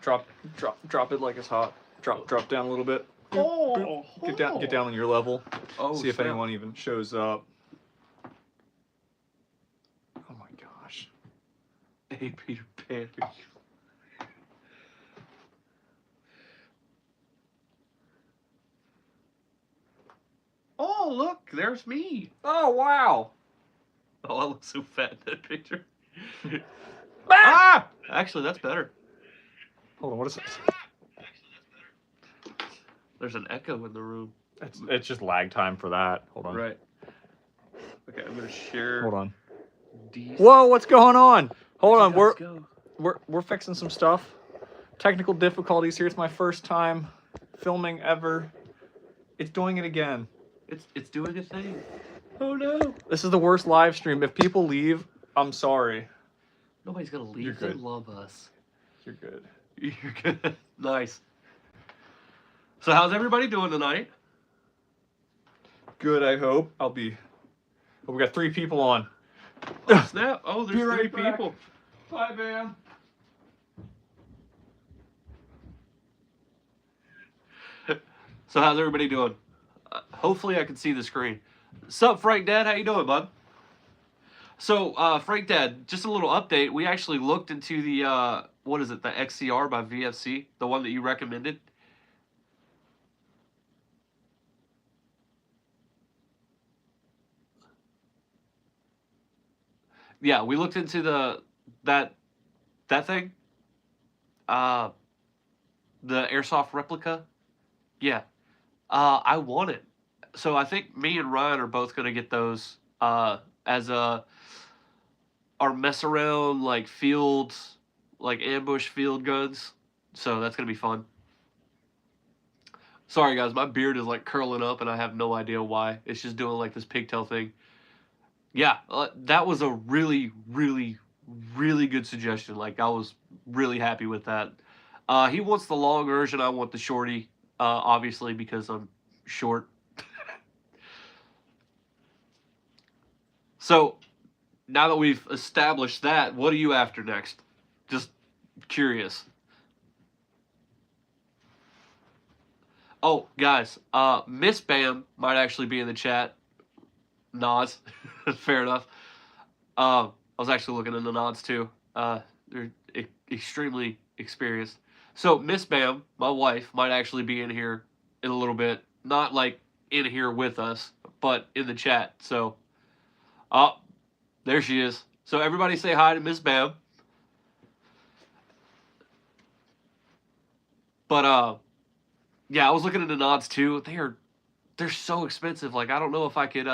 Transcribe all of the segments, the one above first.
Drop it like it's hot. Drop down a little bit. Oh, Get down on your level. Oh, see if snap. anyone even shows up. Oh my gosh. Hey, Peter Pan. Oh, look, there's me. Oh wow. Oh, I look so fat in that picture. Ah! Actually, that's better. Hold on, what is this? There's an echo in the room. It's just lag time for that. Hold on. Right. Okay, I'm gonna share. Hold on. These. Whoa, what's going on? Hold on, Where'd you guys go? we're fixing some stuff. Technical difficulties here. It's my first time filming ever. It's doing it again. It's doing a thing. Oh no! This is the worst live stream. If people leave, I'm sorry. Nobody's gonna leave. You're They good. love us. You're good. You're good. Nice. So how's everybody doing tonight? Good, I hope. Oh, we got 3 people on. Oh, snap. Oh, there's Be right 3 back. people. Bye, Bam. So how's everybody doing? Hopefully I can see the screen. Sup, Frank Dad? How you doing, bud? So, Frank Dad, just a little update. We actually looked into the, what is it, the XCR by VFC, the one that you recommended. Yeah, we looked into that thing. The Airsoft replica. Yeah. I want it. So I think me and Ryan are both gonna get those as our mess around like fields, like ambush field guns. So that's gonna be fun. Sorry guys, my beard is like curling up and I have no idea why. It's just doing like this pigtail thing. Yeah, that was a really, really, really good suggestion. Like I was really happy with that. He wants the long version. I want the shorty, obviously because I'm short. So now that we've established that, what are you after next? Just curious. Oh, guys, Miss Bam might actually be in the chat. Nods. Fair enough. I was actually looking into nods too. They're extremely experienced. So Miss Bam, my wife, might actually be in here in a little bit. Not like in here with us, but in the chat. So, oh, there she is. So everybody say hi to Miss Bam. But yeah, I was looking into nods too. They're so expensive. Like I don't know if I could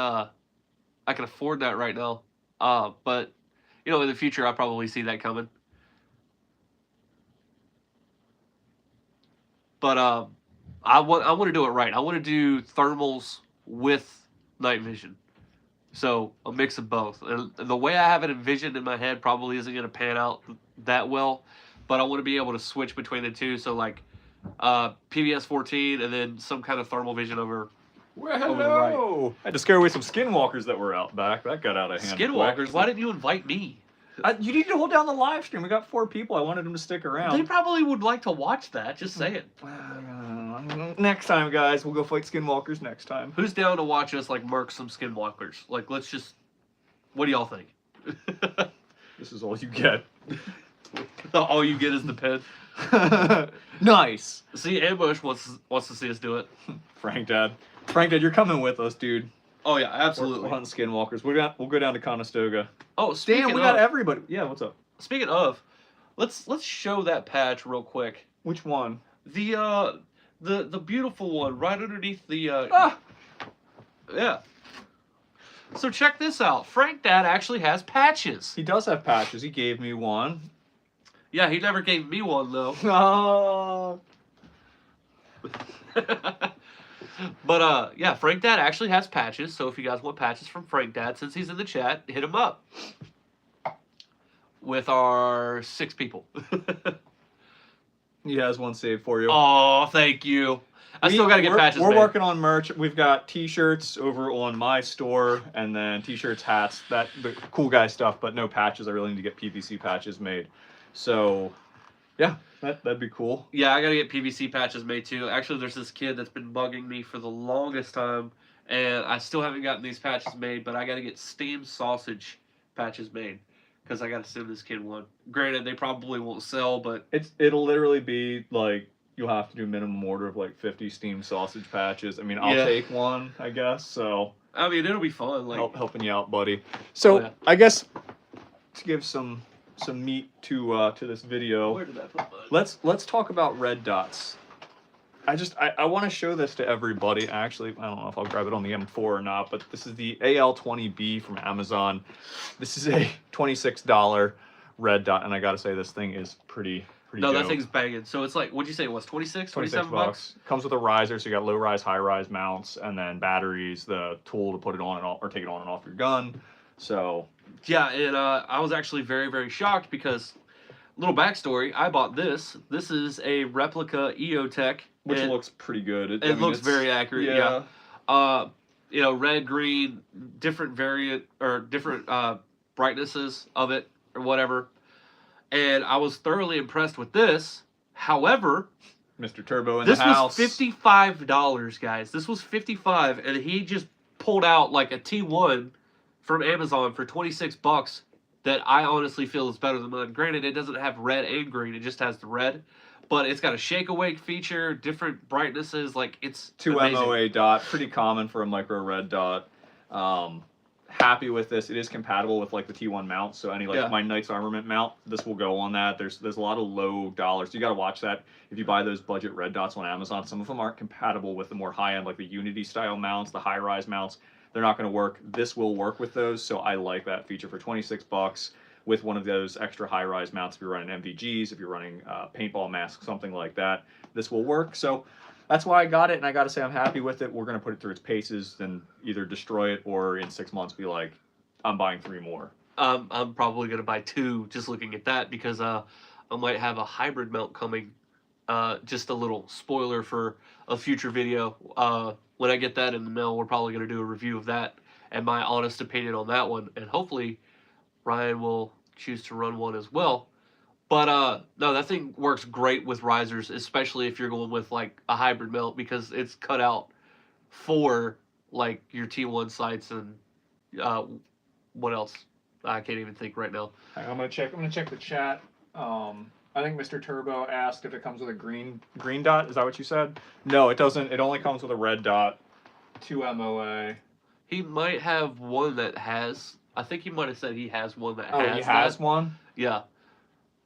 afford that right now. But you know, in the future, I'll probably see that coming. But I want to do it right. I want to do thermals with night vision. So a mix of both. And the way I have it envisioned in my head probably isn't going to pan out that well. But I want to be able to switch between the two. So like PVS 14 and then some kind of thermal vision over. Well, hello! Right. I had to scare away some skinwalkers that were out back. That got out of hand. Skinwalkers? Quick. Why didn't you invite me? You need to hold down the live stream. We got 4 people. I wanted them to stick around. They probably would like to watch that. Just say it. Next time, guys. We'll go fight skinwalkers next time. Who's down to watch us, like, murk some skinwalkers? Like, let's just... What do y'all think? This is all you get. All you get is the pen. Nice. See, Ambush wants to see us do it. Frank Dad, you're coming with us, dude. Oh yeah, absolutely. We're hunting skinwalkers. We'll go down to Conestoga. Oh, speaking damn, we got everybody. Yeah, what's up? Speaking of, let's show that patch real quick. Which one? The beautiful one right underneath the yeah. So check this out. Frank Dad actually has patches. He does have patches. He gave me one. Yeah, he never gave me one though. Oh. But yeah, Frank Dad actually has patches. So if you guys want patches from Frank Dad, since he's in the chat, hit him up. With our 6 people. He has one saved for you. Oh, thank you. I still gotta get patches. We're working on merch. We've got T-shirts over on my store, and then T-shirts, hats, the cool guy stuff, but no patches. I really need to get PVC patches made. So, yeah. That'd be cool. Yeah, I gotta get PVC patches made too. Actually, there's this kid that's been bugging me for the longest time, and I still haven't gotten these patches made. But I gotta get steamed sausage patches made because I gotta send this kid one. Granted, they probably won't sell, but It'll literally be like you'll have to do minimum order of like 50 steamed sausage patches. I mean, I'll Yeah. take one, I guess. So I mean, it'll be fun. Like, helping you out, buddy. So Oh, yeah. I guess to give some meat to this video, where did I put mine? let's talk about red dots. I want to show this to everybody. Actually, I don't know if I'll grab it on the M4 or not, but this is the AL20B from Amazon. This is a $26 red dot, and I gotta say this thing is pretty No, dope. that thing's banging. So it's like, what'd you say it was? 26, 26 27 bucks? Comes with a riser, so you got low rise, high rise mounts, and then batteries, the tool to put it on and off, or take it on and off your gun. So Yeah, and I was actually very, very shocked because, little backstory, I bought this. This is a replica EOTech. which and looks pretty good. It looks very accurate, yeah. You know, red, green, different variant, or different brightnesses of it, or whatever. And I was thoroughly impressed with this. However, Mr. Turbo in this the house. was $55, guys. This was $55, and he just pulled out like a T1 from Amazon for 26 bucks that I honestly feel is better than mine. Granted, it doesn't have red and green; it just has the red, but it's got a shake awake feature, different brightnesses. Like, it's 2 amazing. MOA dot, pretty common for a micro red dot. Happy with this. It is compatible with like the T1 mount, so any like Yeah. my Knight's Armament mount, this will go on that. There's a lot of low dollars. You got to watch that if you buy those budget red dots on Amazon. Some of them aren't compatible with the more high end, like the Unity style mounts, the high rise mounts. They're not going to work. This will work with those, so I like that feature for 26 bucks with one of those extra high rise mounts. If you're running MVGs, if you're running paintball masks, something like that, this will work. So that's why I got it, and I got to say I'm happy with it. We're going to put it through its paces and either destroy it or in 6 months be like, I'm buying 3 more. I'm probably gonna buy 2 just looking at that because I might have a hybrid mount coming. Just a little spoiler for a future video. When I get that in the mail, we're probably gonna do a review of that and my honest opinion on that one, and hopefully Ryan will choose to run one as well. But no, that thing works great with risers, especially if you're going with like a hybrid mount because it's cut out for like your T1 sights and what else? I can't even think right now. I'm gonna check the chat. I think Mr. Turbo asked if it comes with a green dot. Is that what you said? No, it doesn't. It only comes with a red dot. 2 MOA. He might have one that has. I think he might have said he has one that Oh, has. he has that. one. Yeah.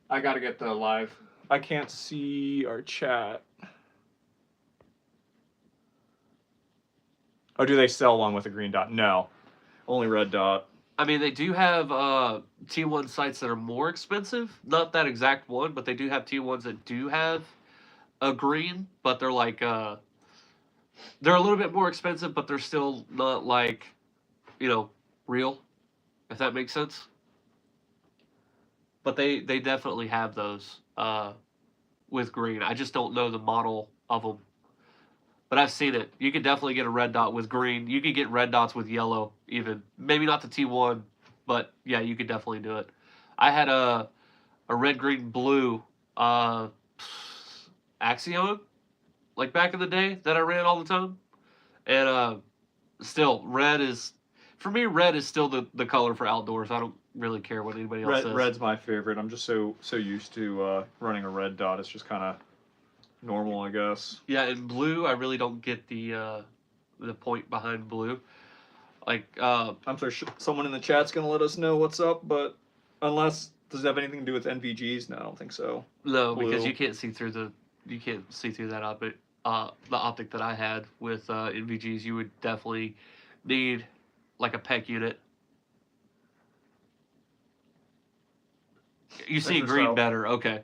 I gotta get the live. I can't see our chat. Oh, do they sell one with a green dot? No, only red dot. I mean, they do have T1 sites that are more expensive. Not that exact one, but they do have T1s that do have a green, but they're like they're a little bit more expensive, but they're still not like, you know, real, if that makes sense. But they definitely have those with green. I just don't know the model of them. But I've seen it. You could definitely get a red dot with green. You could get red dots with yellow, even. Maybe not the T1, but yeah, you could definitely do it. I had a red, green, blue Axion, like back in the day, that I ran all the time. And still, red is, for me, red is still the color for outdoors. I don't really care what anybody else says. Red's my favorite. I'm just so used to running a red dot. It's just kind of normal, I guess. Yeah, and blue, I really don't get the point behind blue. Like, I'm sure someone in the chat's gonna let us know what's up, but unless does it have anything to do with NVGs? No, I don't think so. no, Blue. because you can't see through that optic. The optic that I had with NVGs, you would definitely need like a PEC unit. You see That's green yourself. better, okay.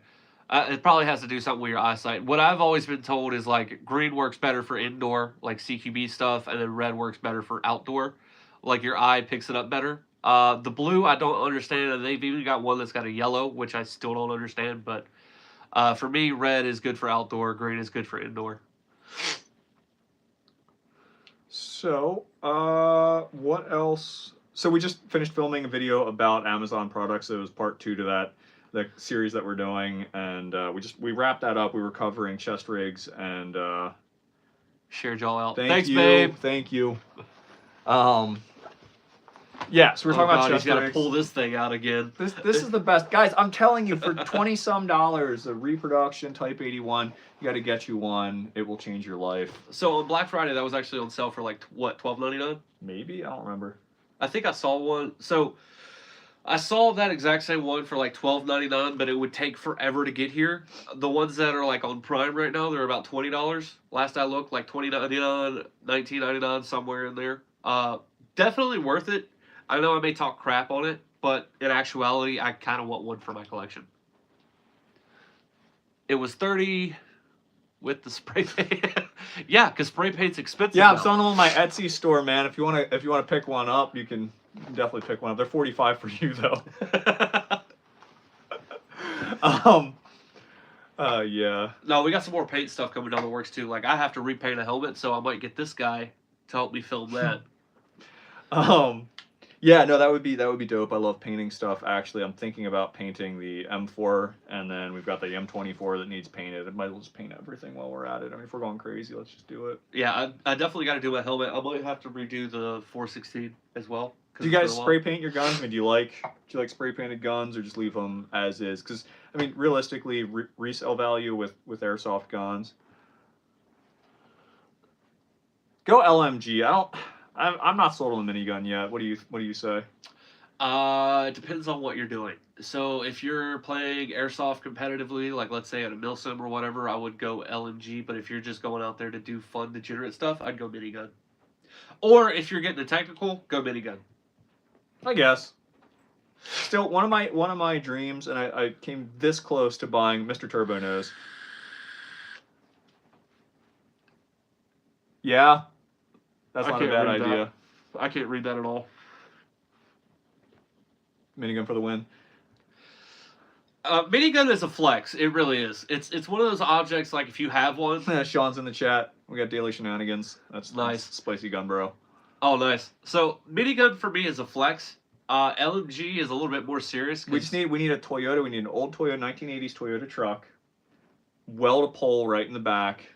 It probably has to do something with your eyesight. What I've always been told is like green works better for indoor, like CQB stuff, and then red works better for outdoor. Like your eye picks it up better. The blue I don't understand, and they've even got one that's got a yellow, which I still don't understand. But for me, red is good for outdoor, green is good for indoor. So, what else? So we just finished filming a video about Amazon products. It was part 2 to that. the series that we're doing, and we wrapped that up. We were covering chest rigs, and Shared y'all out. thank Thanks, you, babe. thank you. Yeah, so we're talking about God, chest he's got to rigs. pull this thing out again. This is the best, guys. I'm telling you, for $20-some, a reproduction Type 81, you got to get you one. It will change your life. So on Black Friday, that was actually on sale for like what, $12.99? Maybe, I don't remember. I think I saw one. So I saw that exact same one for like $12.99, but it would take forever to get here. The ones that are like on Prime right now, they're about $20. Last I looked, like $20.99, $19.99, somewhere in there. Definitely worth it. I know I may talk crap on it, but in actuality, I kind of want one for my collection. It was $30 with the spray paint. Yeah, because spray paint's expensive. Yeah, I'm now. selling them on my Etsy store, man. If you wanna pick one up, you can definitely pick one up. They're $45 for you though. Yeah. No, we got some more paint stuff coming down the works too. Like I have to repaint a helmet, so I might get this guy to help me film that. Yeah, no, that would be dope. I love painting stuff. Actually, I'm thinking about painting the M4, and then we've got the M24 that needs painted. I might as well just paint everything while we're at it. I mean, if we're going crazy, let's just do it. Yeah, I definitely got to do my helmet. I might have to redo the 416 as well. Do you guys spray paint your guns? I mean, do you like spray painted guns, or just leave them as is? Because I mean, realistically, resale value with airsoft guns. Go LMG. I'm not sold on the minigun yet. What do you say? It depends on what you're doing. So if you're playing airsoft competitively, like let's say at a milsim or whatever, I would go LMG. But if you're just going out there to do fun, degenerate stuff, I'd go minigun. Or if you're getting a technical, go minigun. I guess. Still, one of my dreams, and I came this close to buying Mr. Turbo Nose. Yeah, that's not a bad idea. I can't read that at all. Minigun for the win. Minigun is a flex. It really is. It's one of those objects, like if you have one. Sean's in the chat. We got daily shenanigans. That's nice. That's spicy gun, bro. Oh, nice. So minigun for me is a flex. LMG is a little bit more serious. We need a Toyota. We need an old Toyota 1980s Toyota truck. Weld a pole right in the back.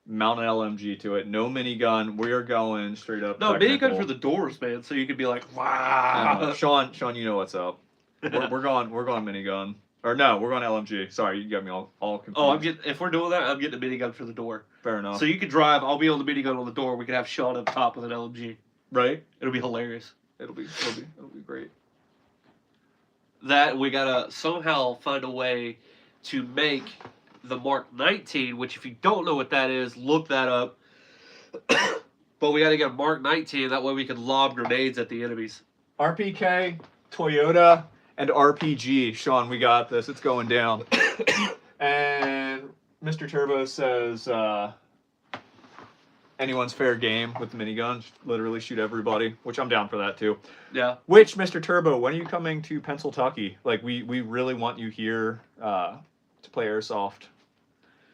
Mount an LMG to it. No minigun. We're going straight up. No, technical. minigun for the doors, man. So you could be like, wow. Sean, you know what's up. We're going minigun. Or no, we're going LMG. Sorry, you got me all confused. Oh, if we're doing that, I'm getting a minigun for the door. Fair enough. So you could drive. I'll be on the minigun on the door. We could have Sean up top with an LMG. Right. It'll be hilarious. It'll be great. That we gotta somehow find a way to make the Mark 19, which if you don't know what that is, look that up. But we gotta get a Mark 19. That way we can lob grenades at the enemies. RPK, Toyota, and RPG. Sean, we got this. It's going down. And Mr. Turbo says, anyone's fair game with the minigun. Literally shoot everybody, which I'm down for that too. Yeah. Which, Mr. Turbo, when are you coming to Pennsylvania? Like, we really want you here to play airsoft.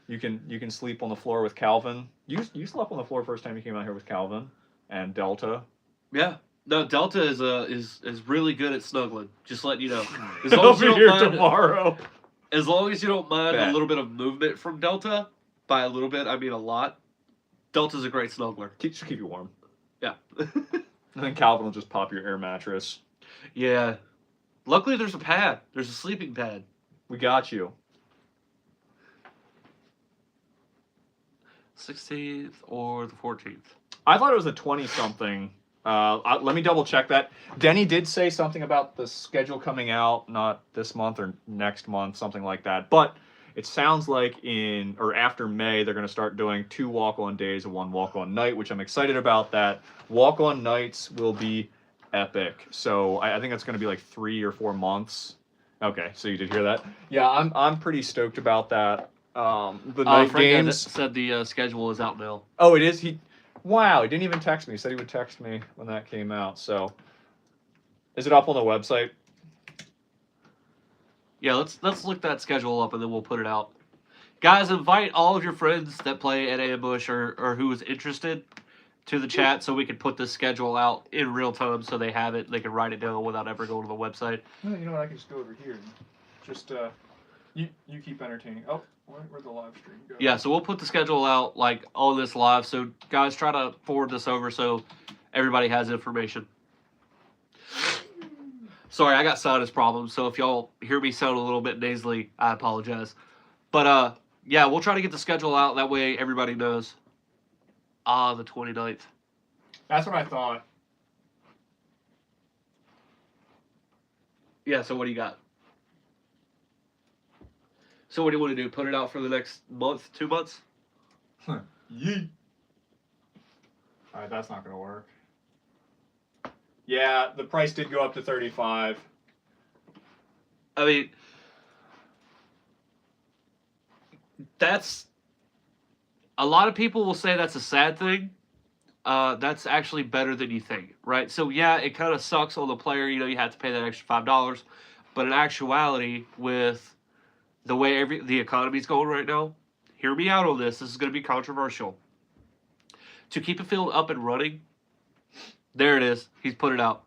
You can sleep on the floor with Calvin. You slept on the floor first time you came out here with Calvin and Delta. Yeah. No, Delta is really good at snuggling. Just letting you know. As He'll be here tomorrow. As long as you don't mind a little bit of movement from Delta, by a little bit I mean a lot. Delta's a great snuggler. Just keep you warm. Yeah. And then Calvin will just pop your air mattress. Yeah. Luckily there's a pad. There's a sleeping pad. We got you. 16th or the 14th? I thought it was the 20-something. Let me double check that. Denny did say something about the schedule coming out, not this month or next month, something like that. But it sounds like after May, they're going to start doing 2 walk-on days and 1 walk-on night, which I'm excited about that. Walk-on nights will be epic. So I think that's going to be like 3 or 4 months. Okay, so you did hear that? Yeah, I'm pretty stoked about that. The night games said the schedule is out now. Oh, it is? Wow, he didn't even text me. He said he would text me when that came out. So, is it up on the website? Yeah, let's look that schedule up and then we'll put it out. Guys, invite all of your friends that play at Ambush or who is interested to the chat so we can put this schedule out in real time so they have it. They can write it down without ever going to the website. You know what? I can just go over here and Just you keep entertaining. Oh, where'd the live stream go? Yeah, so we'll put the schedule out like on this live. So guys, try to forward this over so everybody has information. Sorry, I got sinus problems, so if y'all hear me sound a little bit nasally, I apologize. But yeah, we'll try to get the schedule out. That way everybody knows. The 29th. That's what I thought. Yeah, so what do you got? So what do you want to do? Put it out for the next month, 2 months? Yeet. Alright, that's not gonna work. Yeah, the price did go up to 35. I mean, that's a lot of people will say that's a sad thing. That's actually better than you think, right? So yeah, it kind of sucks on the player. You know, you have to pay that extra $5, but in actuality, with the way the economy's going right now, hear me out on this. This is going to be controversial. To keep a field up and running, there it is. He's put it out.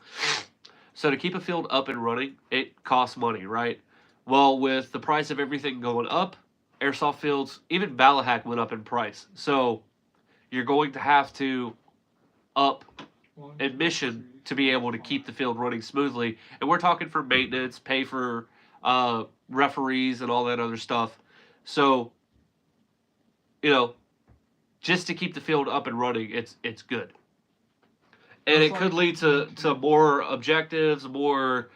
So to keep a field up and running, it costs money, right? Well, with the price of everything going up, airsoft fields, even Ballahack went up in price. So you're going to have to up admission to be able to keep the field running smoothly. And we're talking for maintenance, pay for referees and all that other stuff. So, you know, just to keep the field up and running, it's good. And it could lead to more objectives, more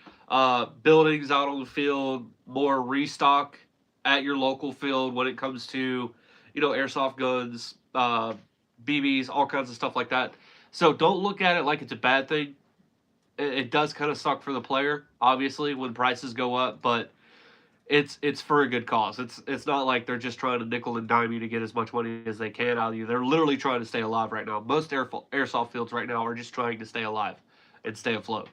buildings out on the field, more restock at your local field when it comes to, you know, airsoft guns, BBs, all kinds of stuff like that. So don't look at it like it's a bad thing. It does kind of suck for the player, obviously, when prices go up, but it's for a good cause. It's not like they're just trying to nickel and dime you to get as much money as they can out of you. They're literally trying to stay alive right now. Most airsoft fields right now are just trying to stay alive and stay afloat.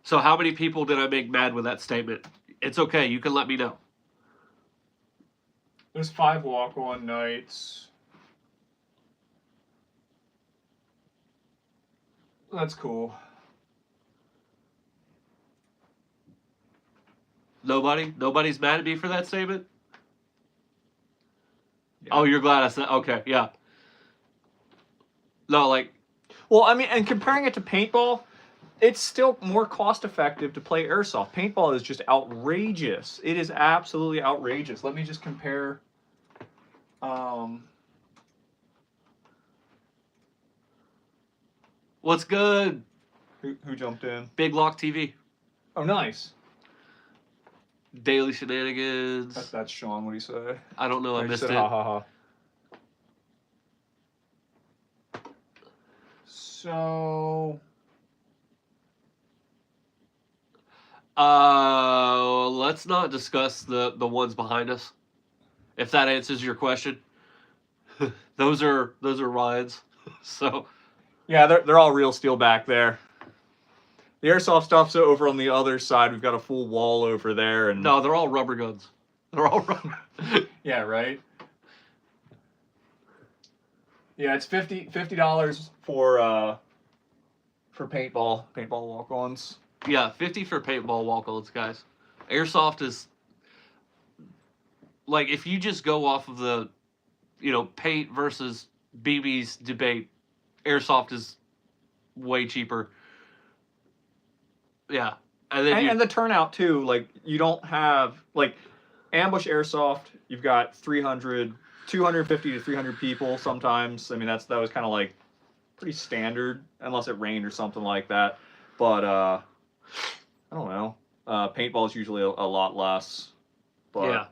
So how many people did I make mad with that statement? It's okay. You can let me know. There's 5 walk-on nights. That's cool. Nobody's mad at me for that statement? Yeah. Oh, you're glad I said, okay, yeah. No, like, well, I mean, and comparing it to paintball, it's still more cost-effective to play airsoft. Paintball is just outrageous. It is absolutely outrageous. Let me just compare. What's good? Who jumped in? Big Lock TV. Oh, nice. Daily Shenanigans. That's Sean. What do you say? I don't know. I missed said, it. ha ha ha. So. Let's not discuss the ones behind us. If that answers your question, those are Ryan's. So. Yeah, they're all real steel back there. The airsoft stuff's over on the other side. We've got a full wall over there, and no, they're all rubber guns. They're all rubber. Yeah, right. Yeah, it's $50 for paintball walk-ons. Yeah, 50 for paintball walk-ons, guys. Airsoft is like, if you just go off of the, you know, paint versus BBs debate, airsoft is way cheaper. Yeah. And the turnout too, like, you don't have, like, ambush airsoft, you've got 250 to 300 people sometimes. I mean, that was kind of like pretty standard, unless it rained or something like that. But I don't know. Paintball is usually a lot less. But yeah.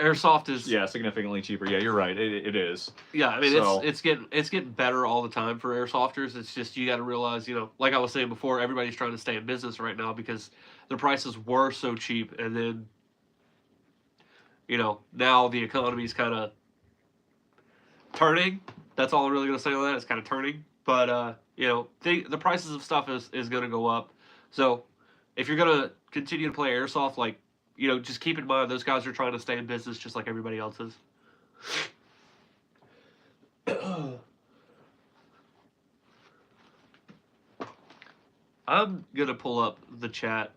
Airsoft is significantly cheaper. Yeah, you're right. It is. Yeah, I mean, it's getting better all the time for airsofters. It's just, you got to realize, you know, like I was saying before, everybody's trying to stay in business right now because the prices were so cheap, and then, you know, now the economy's kind of turning. That's all I'm really gonna say on that. It's kind of turning, but you know, the prices of stuff is gonna go up. So if you're gonna continue to play airsoft, like, you know, just keep in mind those guys are trying to stay in business just like everybody else is. I'm gonna pull up the chat.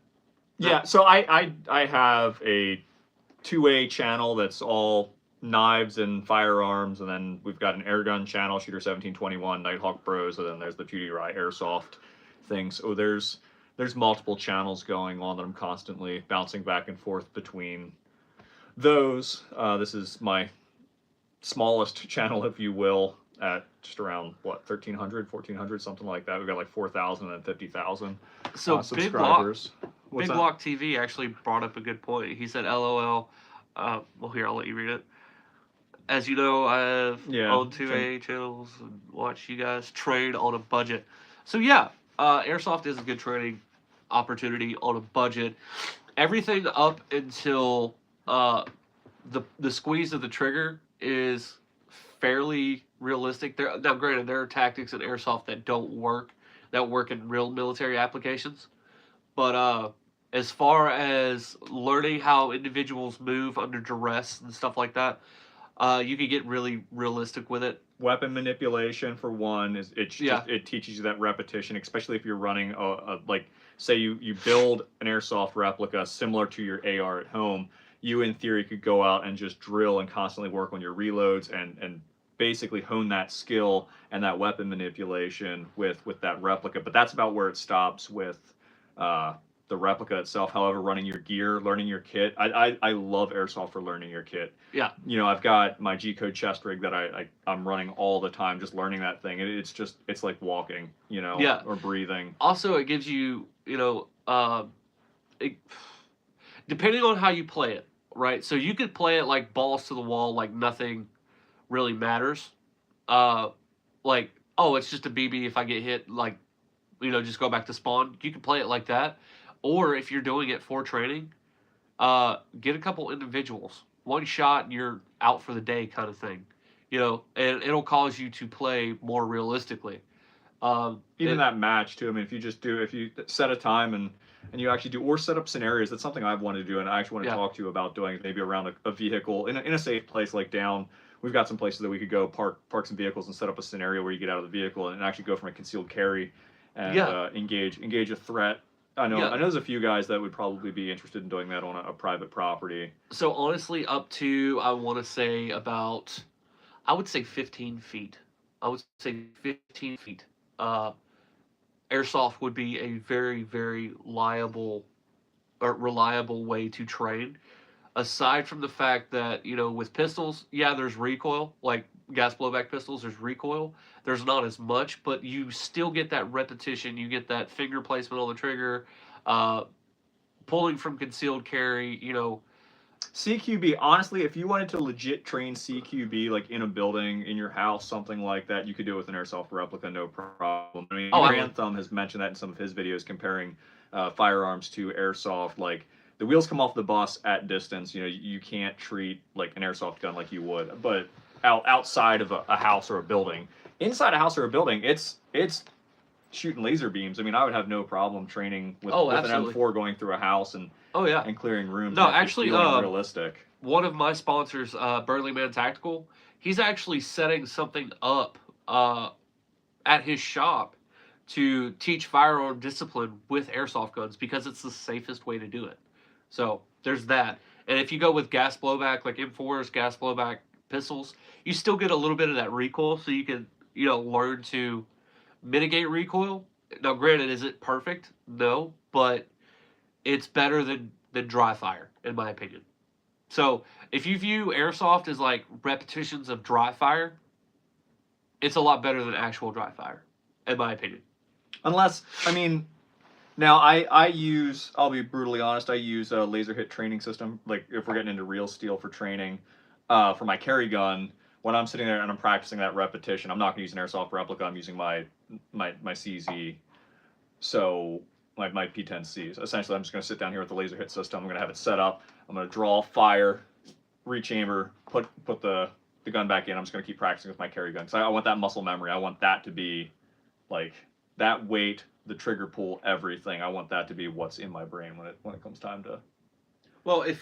Yeah, so I have a 2A channel that's all knives and firearms, and then we've got an airgun channel, Shooter 1721, Nighthawk Bros, and then there's the PewDiePie Airsoft thing. So there's multiple channels going on that I'm constantly bouncing back and forth between those. This is my smallest channel, if you will, at just around what 1,300, 1,400, something like that. We've got like 4,000 and 50,000 So subscribers. Big Walk TV actually brought up a good point. He said, "LOL." Well, here I'll let you read it. As you know, I've owned 2A channels and watch you guys trade on a budget. So yeah, airsoft is a good training opportunity on a budget. Everything up until the squeeze of the trigger is fairly realistic. Now, granted, there are tactics in airsoft that don't work, that work in real military applications. But as far as learning how individuals move under duress and stuff like that, you can get really realistic with it. Weapon manipulation, for one, is it teaches you that repetition, especially if you're running like, say you build an airsoft replica similar to your AR at home. You in theory could go out and just drill and constantly work on your reloads and basically hone that skill and that weapon manipulation with that replica. But that's about where it stops with the replica itself. However, running your gear, learning your kit. I love airsoft for learning your kit. Yeah. You know, I've got my G code chest rig that I'm running all the time, just learning that thing. It's like walking, you know, Yeah. or breathing. Also, it gives you, depending on how you play it, right? So you could play it like balls to the wall, like nothing really matters. Like, oh, it's just a BB. If I get hit, like, just go back to spawn. You can play it like that. Or if you're doing it for training, get a couple individuals. One shot and you're out for the day kind of thing. And it'll cause you to play more realistically. Even that match too. I mean, if you set a time and you actually do, or set up scenarios, that's something I've wanted to do, and I actually want to talk to you about doing, maybe around a vehicle in a safe place, like down. We've got some places that we could go park some vehicles and set up a scenario where you get out of the vehicle and actually go from a concealed carry and engage a threat. I know there's a few guys that would probably be interested in doing that on a private property. So honestly, up to, I would say 15 feet. I would say 15 feet. Airsoft would be a very, very reliable way to train. Aside from the fact that, with pistols, there's recoil, like gas blowback pistols, there's recoil. There's not as much, but you still get that repetition. You get that finger placement on the trigger, pulling from concealed carry, CQB, honestly, if you wanted to legit train CQB, like in a building, in your house, something like that, you could do it with an airsoft replica, no problem. I mean, Thumb has mentioned that in some of his videos, comparing firearms to airsoft. Like, the wheels come off the bus at distance. You can't treat like an airsoft gun like you would, but outside of a house or a building, inside a house or a building, it's shooting laser beams. I mean, I would have no problem training with an M4 going through a house and and clearing rooms. No, actually, realistic. One of my sponsors, Burleyman Tactical, he's actually setting something up at his shop to teach firearm discipline with airsoft guns because it's the safest way to do it. So there's that. And if you go with gas blowback, like M4s, gas blowback pistols, you still get a little bit of that recoil, so you can learn to mitigate recoil. Now, granted, is it perfect? No, but it's better than dry fire, in my opinion. So if you view airsoft as like repetitions of dry fire, it's a lot better than actual dry fire, in my opinion. Unless, I mean, now I'll be brutally honest, I use a laser hit training system. Like, if we're getting into real steel for training, for my carry gun, when I'm sitting there and I'm practicing that repetition, I'm not going to use an airsoft replica. I'm using my CZ. So my P10Cs. Essentially, I'm just going to sit down here with the laser hit system. I'm going to have it set up. I'm going to draw, fire, rechamber, put the gun back in. I'm just going to keep practicing with my carry gun. So I want that muscle memory. I want that to be like that weight, the trigger pull, everything. I want that to be what's in my brain when it comes time to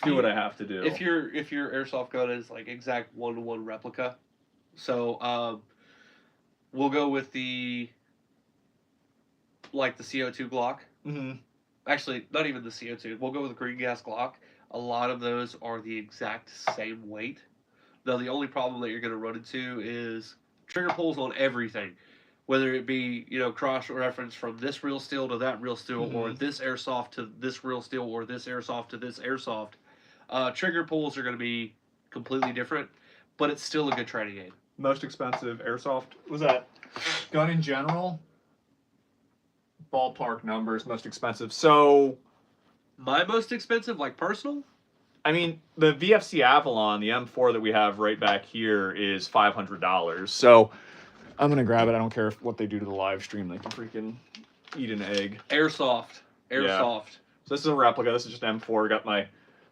do what I have to do. If your airsoft gun is like exact 1-to-1 replica, so we'll go with the like the CO2 Glock. Mm-hmm. Actually, not even the CO2. We'll go with the green gas Glock. A lot of those are the exact same weight. Now, the only problem that you're going to run into is trigger pulls on everything. Whether it be, cross reference from this real steel to that real steel, or this airsoft to this real steel, or this airsoft to this airsoft. Trigger pulls are going to be completely different, but it's still a good training aid. Most expensive airsoft was that gun in general? Ballpark numbers, most expensive. So, my most expensive, like personal? I mean, the VFC Avalon, the M4 that we have right back here, is $500. So, I'm gonna grab it. I don't care what they do to the live stream. They can freaking eat an egg. Airsoft. Yeah. So this is a replica. This is just M4. Got my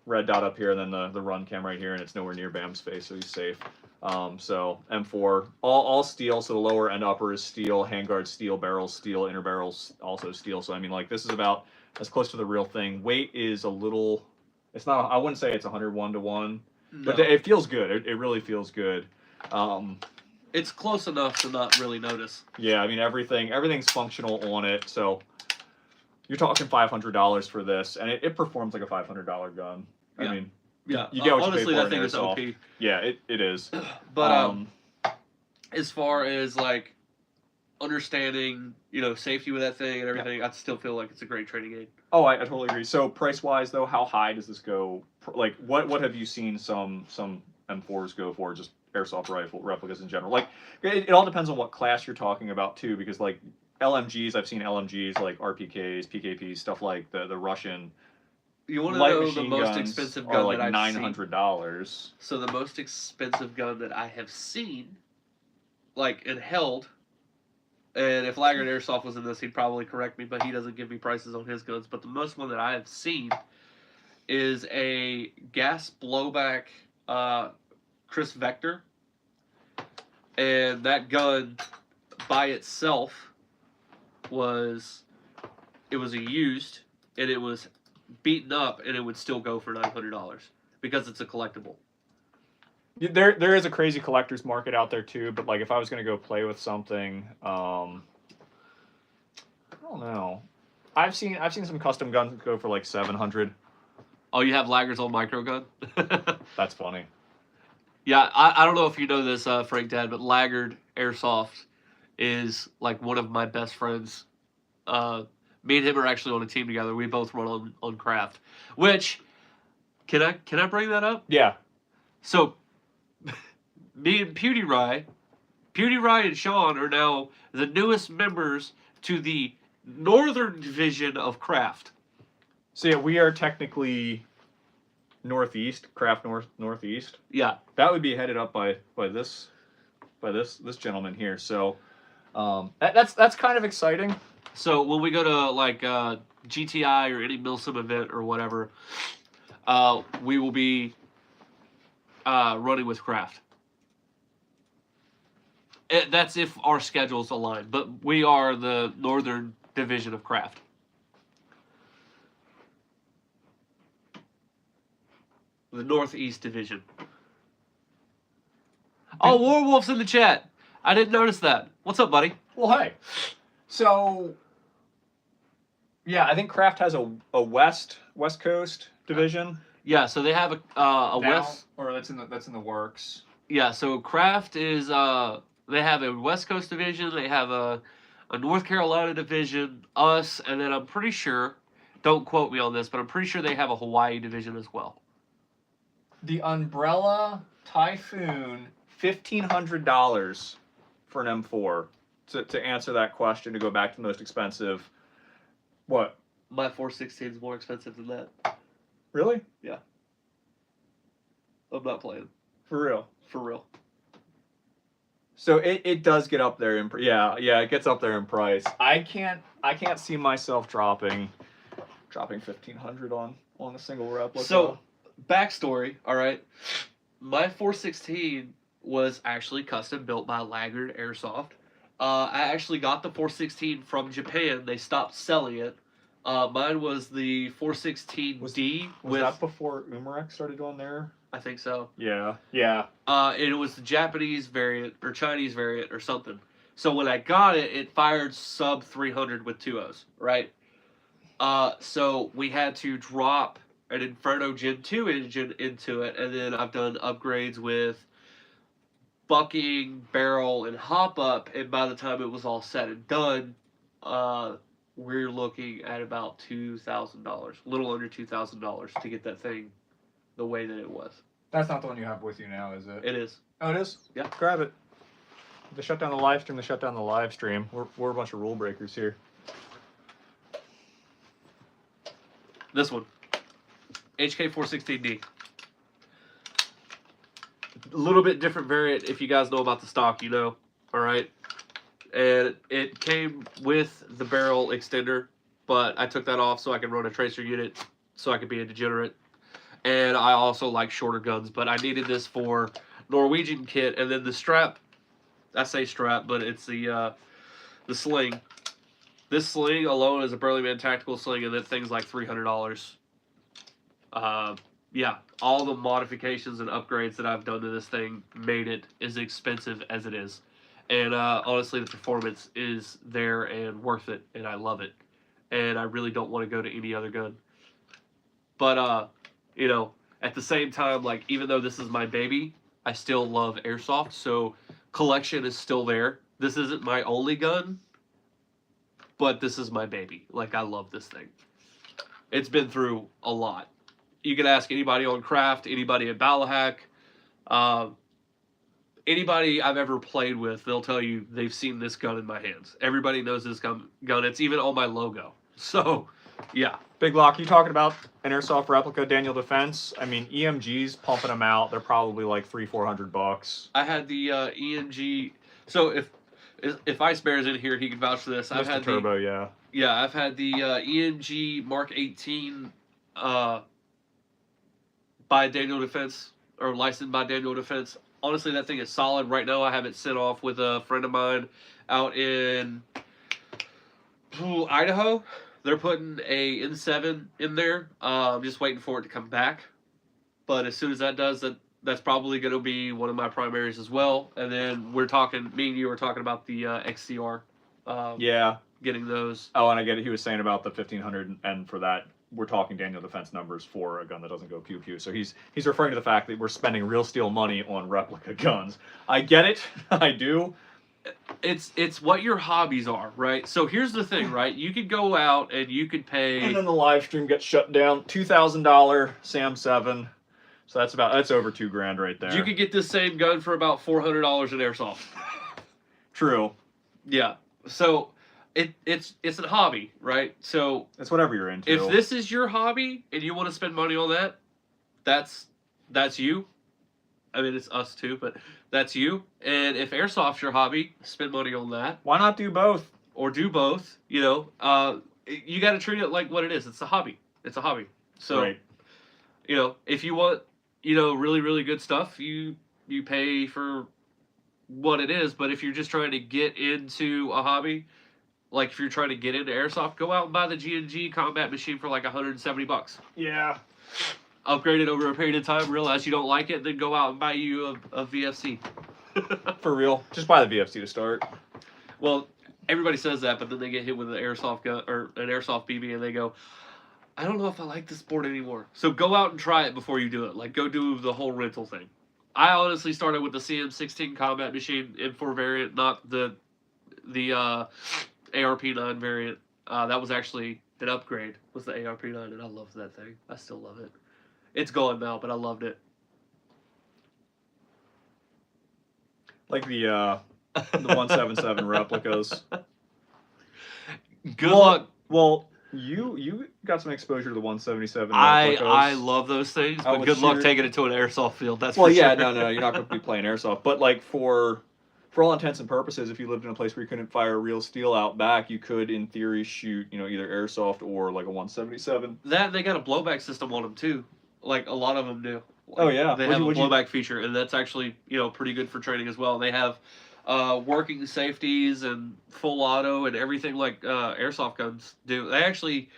red dot up here, and then the run cam right here, and it's nowhere near Bam's face, so he's safe. So M4, all steel. So the lower and upper is steel, handguard steel, barrels steel, inner barrels also steel. So I mean, like, this is about as close to the real thing. Weight is a little. It's not. I wouldn't say it's 101 to 1, but it feels good. It really feels good. It's close enough to not really notice. Yeah, I mean, everything's functional on it. So you're talking $500 for this, and it performs like a $500 gun. Yeah. I mean, yeah. you get what honestly, you pay for that thing in is airsoft. OP. Yeah, it is. But as far as like understanding, safety with that thing and everything, I still feel like it's a great training aid. Oh, I totally agree. So price wise though, how high does this go? Like, what have you seen some M4s go for? Just airsoft rifle replicas in general. Like, it all depends on what class you're talking about too, because like LMGs, I've seen LMGs like RPKs, PKPs, stuff like the Russian. You want to light know the machine most guns expensive are gun like that I've $900. seen? So the most expensive gun that I have seen, like, and held, and if Laggard Airsoft was in this, he'd probably correct me, but he doesn't give me prices on his guns. But the most one that I have seen is a gas blowback Chris Vector, and that gun by itself was a used, and it was beaten up, and it would still go for $900 because it's a collectible. There is a crazy collector's market out there too, but like if I was gonna go play with something, I don't know. I've seen some custom guns go for like 700. Oh, you have Laggard's old micro gun? That's funny. Yeah, I don't know if you know this, Frank Dad, but Laggard Airsoft is like one of my best friends. Me and him are actually on a team together. We both run on Craft. Which, can I bring that up? Yeah. So, me and PewDiePie and Sean are now the newest members to the Northern Division of Craft. So yeah, we are technically northeast, Craft northeast. Yeah. That would be headed up by this gentleman here. So that's kind of exciting. So when we go to like GTI or any Milsim event or whatever, we will be running with Craft. That's if our schedules align, but we are the Northern Division of Craft. The Northeast Division. Oh, Warwolf's in the chat. I didn't notice that. What's up, buddy? Well, hey. So, yeah, I think Craft has a West Coast division. Yeah, so they have a West, or that's in the works. Yeah, so Craft is they have a West Coast division. They have a North Carolina division. Us, and then I'm pretty sure. Don't quote me on this, but I'm pretty sure they have a Hawaii division as well. The Umbrella Typhoon, $1,500 for an M4. To answer that question, to go back to the most expensive, what? My 416 is more expensive than that. Really? Yeah. I'm not playing. For real? For real. So it does get up there in yeah, it gets up there in price. I can't see myself dropping $1,500 on a single replica. So, backstory, all right. My 416 was actually custom built by Laggard Airsoft. I actually got the 416 from Japan. They stopped selling it. Mine was the 416D. Was that before Umarek started doing their? I think so. Yeah. And it was the Japanese variant or Chinese variant or something. So when I got it, it fired sub 300 with 2.0s, right? So we had to drop an Inferno Gen 2 engine into it, and then I've done upgrades with bucking, barrel, and hop up, and by the time it was all said and done, we're looking at about $2,000, a little under $2,000 to get that thing the way that it was. That's not the one you have with you now, is it? It is. Oh, it is? Yeah. Grab it. They shut down the live stream. They shut down the live stream. We're a bunch of rule breakers here. This one. HK416D. A little bit different variant. If you guys know about the stock, you know. All right. And it came with the barrel extender, but I took that off so I could run a tracer unit, so I could be a degenerate. And I also like shorter guns, but I needed this for Norwegian kit. And then the strap, I say strap, but it's the sling. This sling alone is a Burleyman tactical sling, and that thing's like $300. Yeah, all the modifications and upgrades that I've done to this thing made it as expensive as it is. And honestly, the performance is there and worth it, and I love it. And I really don't want to go to any other gun. But, you know, at the same time, like, even though this is my baby, I still love Airsoft, so collection is still there. This isn't my only gun, but this is my baby. Like, I love this thing. It's been through a lot. You can ask anybody on Craft, anybody at Ballahack, anybody I've ever played with, they'll tell you they've seen this gun in my hands. Everybody knows this gun. It's even on my logo. So, yeah. Big Lock, you talking about an Airsoft replica Daniel Defense? I mean, EMG's pumping them out. They're probably like $300-400. I had the EMG. So if Ice Bear's in here, he can vouch for this. I've had Turbo, yeah. Yeah, I've had the EMG Mark 18 by Daniel Defense, or licensed by Daniel Defense. Honestly, that thing is solid. Right now, I have it sent off with a friend of mine out in Idaho. They're putting a N7 in there. I'm just waiting for it to come back. But as soon as that does, that's probably going to be one of my primaries as well. And then we're talking, me and you were talking about the XCR. Yeah. Getting those. Oh, and I get it. He was saying about the 1500, and for that, we're talking Daniel Defense numbers for a gun that doesn't go pew pew. So he's referring to the fact that we're spending real steel money on replica guns. I get it. I do. It's what your hobbies are, right? So here's the thing, right? You could go out and you could pay, and then the live stream gets shut down. $2,000 Sam 7. So that's over $2,000 right there. You could get this same gun for about $400 in Airsoft. True. Yeah. So it's a hobby, right? So it's whatever you're into. If this is your hobby and you want to spend money on that, that's you. I mean, it's us too, but that's you. And if Airsoft's your hobby, spend money on that. Why not do both? Or do both, you know. You got to treat it like what it is. It's a hobby. It's a hobby. So, right. You know, if you want, you know, really, really good stuff, you pay for what it is. But if you're just trying to get into a hobby, like if you're trying to get into Airsoft, go out and buy the G&G combat machine for like $170. Yeah. Upgrade it over a period of time, realize you don't like it, then go out and buy you a VFC. For real. Just buy the VFC to start. Well, everybody says that, but then they get hit with an Airsoft gun or an Airsoft BB and they go, I don't know if I like this sport anymore. So go out and try it before you do it. Like, go do the whole rental thing. I honestly started with the CM16 combat machine M4 variant, not the ARP9 variant. That was actually an upgrade, was the ARP9, and I love that thing. I still love it. It's gone now, but I loved it. Like the 177 replicas. Good luck. Well, you got some exposure to the 177 replicas. I love those things, but good luck taking it to an airsoft field. That's well, for yeah, sure. no, you're not going to be playing airsoft. But like for all intents and purposes, if you lived in a place where you couldn't fire real steel out back, you could, in theory, shoot, you know, either airsoft or like a 177. That they got a blowback system on them too. Like a lot of them do. Like, oh yeah, they have a blowback feature, and that's actually, you know, pretty good for training as well. They have working safeties and full auto and everything like airsoft guns do. They actually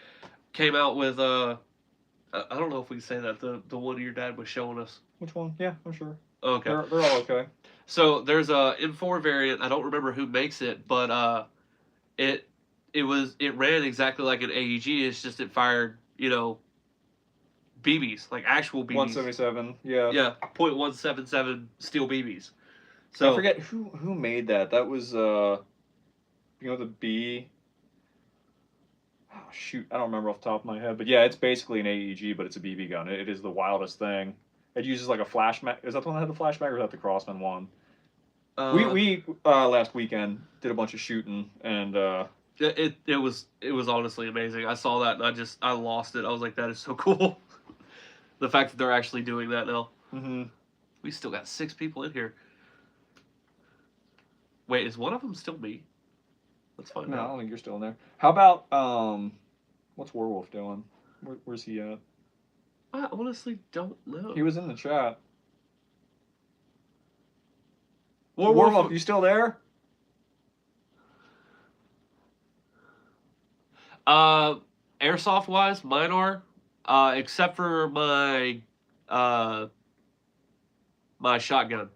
came out with I don't know if we can say that, the one your dad was showing us. Which one? Yeah, I'm sure. Okay. They're all okay. So there's a M4 variant. I don't remember who makes it, but it it ran exactly like an AEG. It's just it fired BBs, like actual BBs. 177. Yeah. Yeah, .177 steel BBs. So I forget who made that. That was the B. Oh, shoot, I don't remember off the top of my head, but yeah, it's basically an AEG, but it's a BB gun. It is the wildest thing. It uses like a flash mag. Is that the one that had the flash mag, or is that the Crossman one? We last weekend did a bunch of shooting, and it was honestly amazing. I saw that and I lost it. I was like, that is so cool. The fact that they're actually doing that now. mm-hmm. We still got 6 people in here. Wait, is one of them still me? Let's find No, out. I don't think you're still in there. How about what's Warwolf doing? Where's he at? I honestly don't know. He was in the chat. Warwolf, you still there? Airsoft wise, mine are, except for my my shotgun.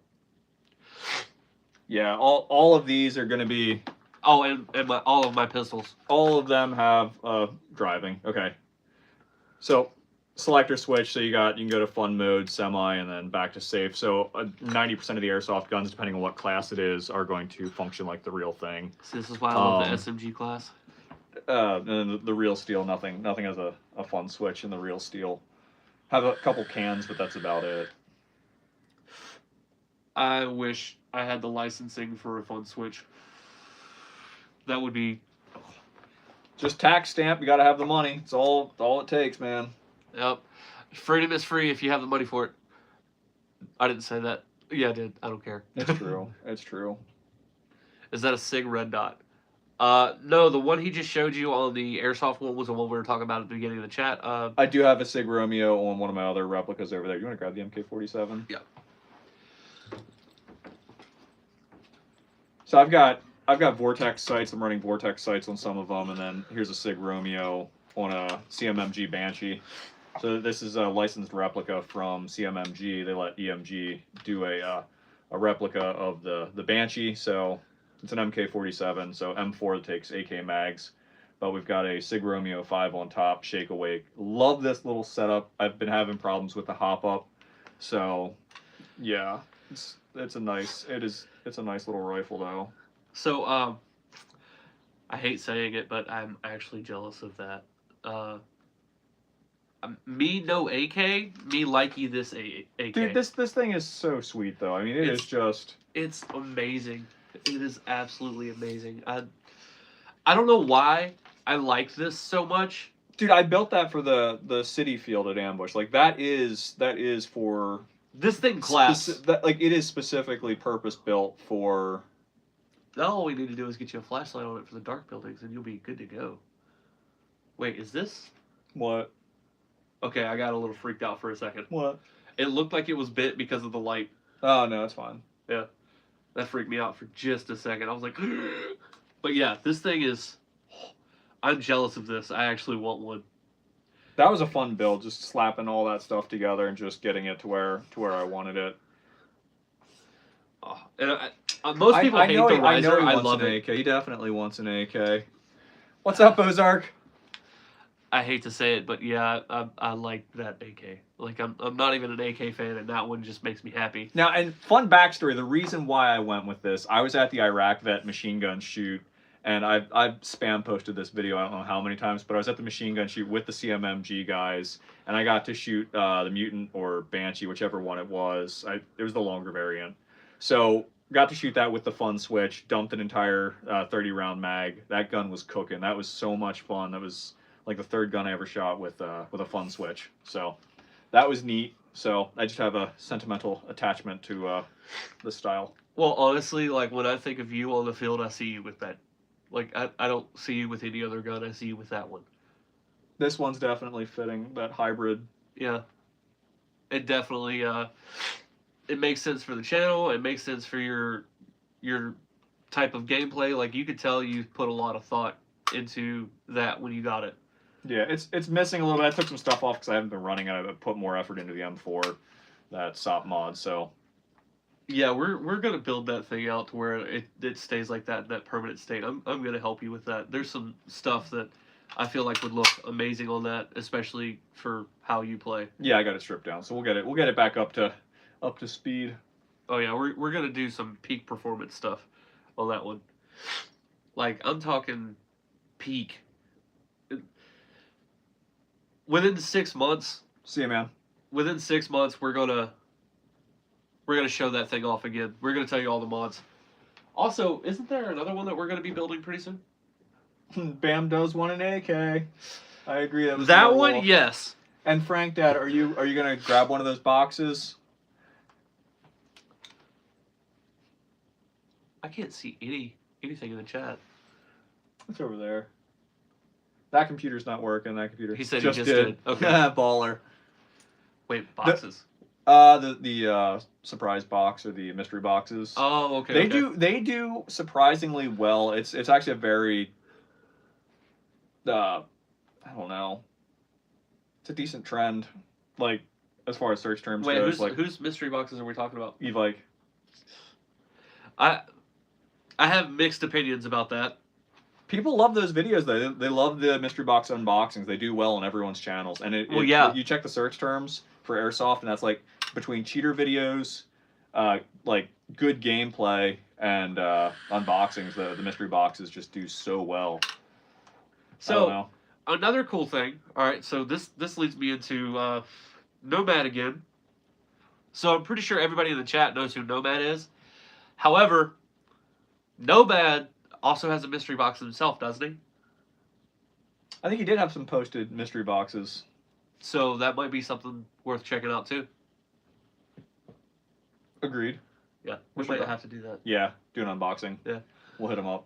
Yeah, all of these are going to be. Oh, and all of my pistols. All of them have driving. Okay. So selector switch. So you can go to fun mode, semi, and then back to safe. So 90% of the airsoft guns, depending on what class it is, are going to function like the real thing. So this is why I love the SMG class. And the real steel, nothing has a fun switch in the real steel. Have a couple cans, but that's about it. I wish I had the licensing for a fun switch. That would be just tax stamp. You got to have the money. It's all it takes, man. Yep. Freedom is free if you have the money for it. I didn't say that. Yeah, I did. I don't care. It's true. It's true. Is that a SIG red dot? No, the one he just showed you on the airsoft one was the one we were talking about at the beginning of the chat. I do have a SIG Romeo on one of my other replicas over there. You want to grab the MK47? Yeah. So I've got Vortex sights. I'm running Vortex sights on some of them, and then here's a SIG Romeo on a CMMG Banshee. So this is a licensed replica from CMMG. They let EMG do a replica of the Banshee. So it's an MK47. So M4 takes AK mags, but we've got a SIG Romeo 5 on top, shake awake. Love this little setup. I've been having problems with the hop up, so yeah, it's a nice little rifle though. So I hate saying it, but I'm actually jealous of that. Me no AK, me likey this AK. Dude, this thing is so sweet though. I mean, it's amazing. It is absolutely amazing. I don't know why I like this so much. Dude, I built that for the city field at Ambush. Like that is for this thing class. It is specifically purpose built for. Now all we need to do is get you a flashlight on it for the dark buildings, and you'll be good to go. Wait, is this? What? Okay, I got a little freaked out for a second. What? It looked like it was bit because of the light. Oh no, it's fine. Yeah, that freaked me out for just a second. I was like, but yeah, this thing is. I'm jealous of this. I actually want one. That was a fun build, just slapping all that stuff together and just getting it to where I wanted it. Oh, and most people hate the riser. I love an it. AK. He definitely wants an AK. What's up, Ozark? I hate to say it, but yeah, I like that AK. Like I'm not even an AK fan, and that one just makes me happy. Now, and fun backstory: the reason why I went with this, I was at the Iraq Vet machine gun shoot, and I've spam posted this video I don't know how many times, but I was at the machine gun shoot with the CMMG guys, and I got to shoot the Mutant or Banshee, whichever one it was. It was the longer variant, so got to shoot that with the fun switch. Dumped an entire 30-round mag. That gun was cooking. That was so much fun. That was like the third gun I ever shot with a fun switch. So that was neat. So I just have a sentimental attachment to the style. Well, honestly, like when I think of you on the field, I see you with that. Like I don't see you with any other gun. I see you with that one. This one's definitely fitting that hybrid. Yeah, it definitely it makes sense for the channel. It makes sense for your type of gameplay. Like you could tell you put a lot of thought into that when you got it. Yeah, it's missing a little bit. I took some stuff off because I haven't been running it. I put more effort into the M4, that SOP mod. So Yeah, we're gonna build that thing out to where it stays like that permanent state. I'm gonna help you with that. There's some stuff that I feel like would look amazing on that, especially for how you play. Yeah, I got it stripped down, so we'll get it back up to speed. Oh yeah, we're gonna do some peak performance stuff on that one. Like I'm talking peak. Within 6 months, See you, man. within 6 months, we're gonna show that thing off again. We're gonna tell you all the mods. Also, isn't there another one that we're gonna be building pretty soon? Bam does want an AK. I agree. That was That Snow one, Wolf. yes. And Frank, Dad, are you gonna grab one of those boxes? I can't see anything in the chat. It's over there. That computer's not working. That computer. He said he just did. Okay. Baller. Wait, boxes. The surprise box or the mystery boxes. Oh, okay. They do surprisingly well. It's actually a very I don't know. It's a decent trend, like as far as search terms Wait, goes. Like whose mystery boxes are we talking about? Evike. I have mixed opinions about that. People love those videos though. They love the mystery box unboxings. They do well on everyone's channels. And yeah. You check the search terms for airsoft, and that's like between cheater videos, like good gameplay, and unboxings. The mystery boxes just do so well. So another cool thing. All right, so this leads me into Nomad again. So I'm pretty sure everybody in the chat knows who Nomad is. However, Nomad also has a mystery box himself, doesn't he? I think he did have some posted mystery boxes. So that might be something worth checking out too. Agreed. Yeah, we might have to do that. Yeah, do an unboxing. Yeah. We'll hit him up.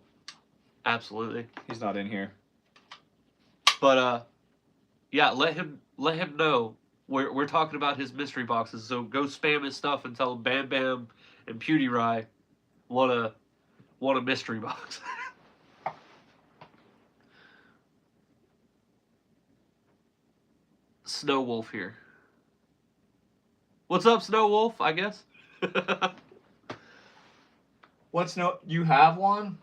Absolutely. He's not in here. But yeah, let him know we're talking about his mystery boxes. So go spam his stuff and tell him Bam Bam and PewDiePie want a mystery box. Snow Wolf here. What's up, Snow Wolf? I guess. You have one?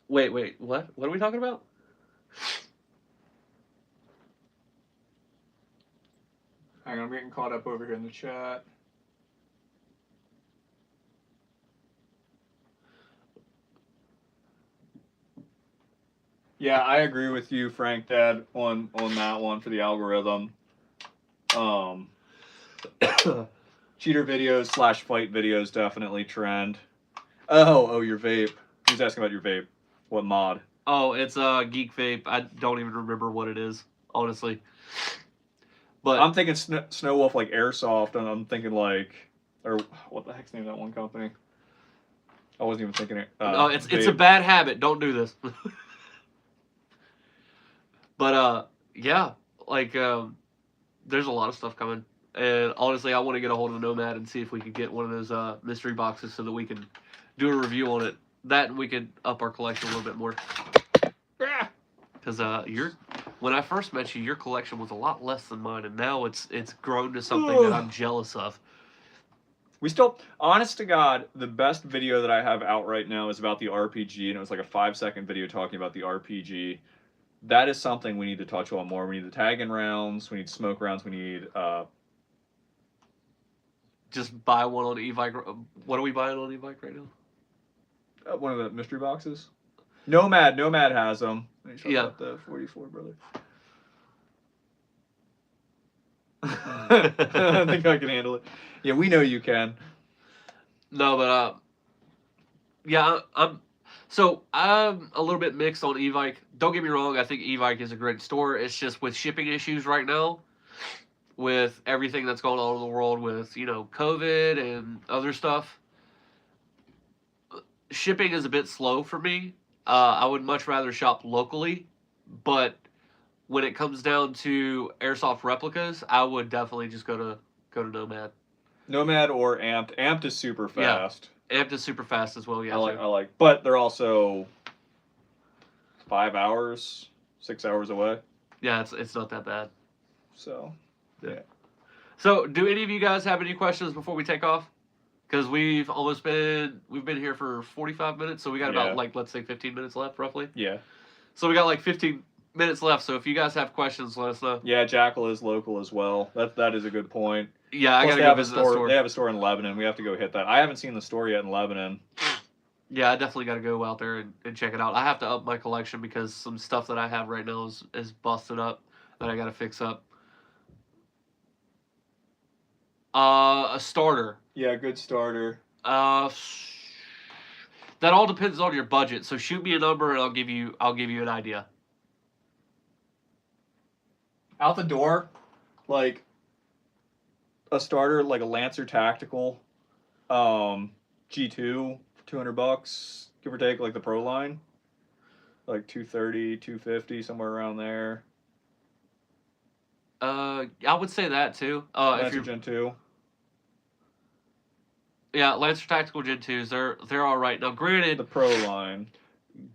Wait, what? What are we talking about? Hang on, I'm getting caught up over here in the chat. Yeah, I agree with you, Frank, Dad, on that one for the algorithm. Cheater videos / fight videos definitely trend. Oh, your vape. Who's asking about your vape? What mod? Oh, it's a Geek Vape. I don't even remember what it is, honestly. But I'm thinking Snow Wolf like Airsoft, and I'm thinking like, or what the heck's the name of that one company? I wasn't even thinking it. no, it's a bad habit. Don't do this. But yeah, like there's a lot of stuff coming, and honestly, I want to get a hold of Nomad and see if we could get one of those mystery boxes so that we can do a review on it. That and we could up our collection a little bit more. Because when I first met you, your collection was a lot less than mine, and now it's grown to something that I'm jealous of. We still, honest to God, the best video that I have out right now is about the RPG, and it was like a 5-second video talking about the RPG. That is something we need to touch on more. We need the tag-in rounds, we need smoke rounds, we need... Just buy one on Evike. What are we buying on Evike right now? one of the mystery boxes. Nomad has them. Yeah. The 44, brother. I think I can handle it. Yeah, we know you can. No, but yeah, I'm a little bit mixed on Evike. Don't get me wrong, I think Evike is a great store. It's just with shipping issues right now, with everything that's going on in the world with, COVID and other stuff. Shipping is a bit slow for me. I would much rather shop locally, but when it comes down to airsoft replicas, I would definitely just go to Nomad. Nomad or Amped. Amped is super fast. Yeah. Amped is super fast as well. Yeah, I like, but they're also 5 hours, 6 hours away. Yeah, it's not that bad. So, yeah. So, do any of you guys have any questions before we take off? Because we've been here for 45 minutes, so we got about Yeah. like let's say 15 minutes left, roughly. Yeah. So we got like 15 minutes left. So if you guys have questions, let us know. Yeah, Jackal is local as well. That is a good point. Yeah, I Plus, gotta they go have a visit that store. store. They have a store in Lebanon. We have to go hit that. I haven't seen the store yet in Lebanon. Yeah, I definitely got to go out there and check it out. I have to up my collection because some stuff that I have right now is busted up that I got to fix up. A starter. Yeah, good starter. That all depends on your budget. So shoot me a number and I'll give you an idea. Out the door, like a starter, like a Lancer Tactical, G2, $200, give or take, like the Pro line, like 230, 250, somewhere around there. I would say that too. If Lancer you're Gen 2. Yeah, Lancer Tactical Gen 2s, they're all right. Now, granted, The Pro line.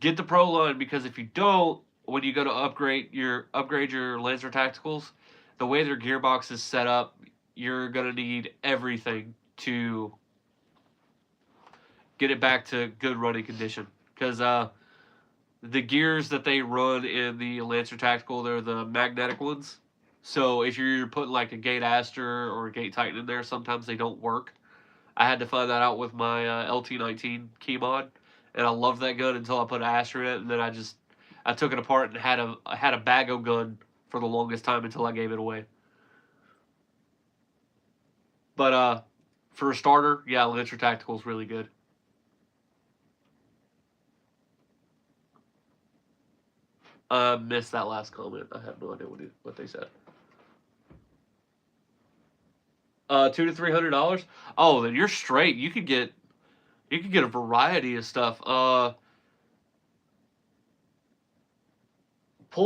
get the Pro line because if you don't, when you go to upgrade your Lancer Tacticals, the way their gearbox is set up, you're gonna need everything to get it back to good running condition. Because the gears that they run in the Lancer Tactical, they're the magnetic ones. So if you're putting like a Gate Aster or a Gate Titan in there, sometimes they don't work. I had to find that out with my LT19 key mod, and I loved that gun until I put an Aster in it, and then I took it apart and had a Bago gun for the longest time until I gave it away. But for a starter, yeah, Lancer Tactical is really good. Missed that last comment. I have no idea what they said. $200 to $300. Oh, then you're straight. You could get a variety of stuff. Pull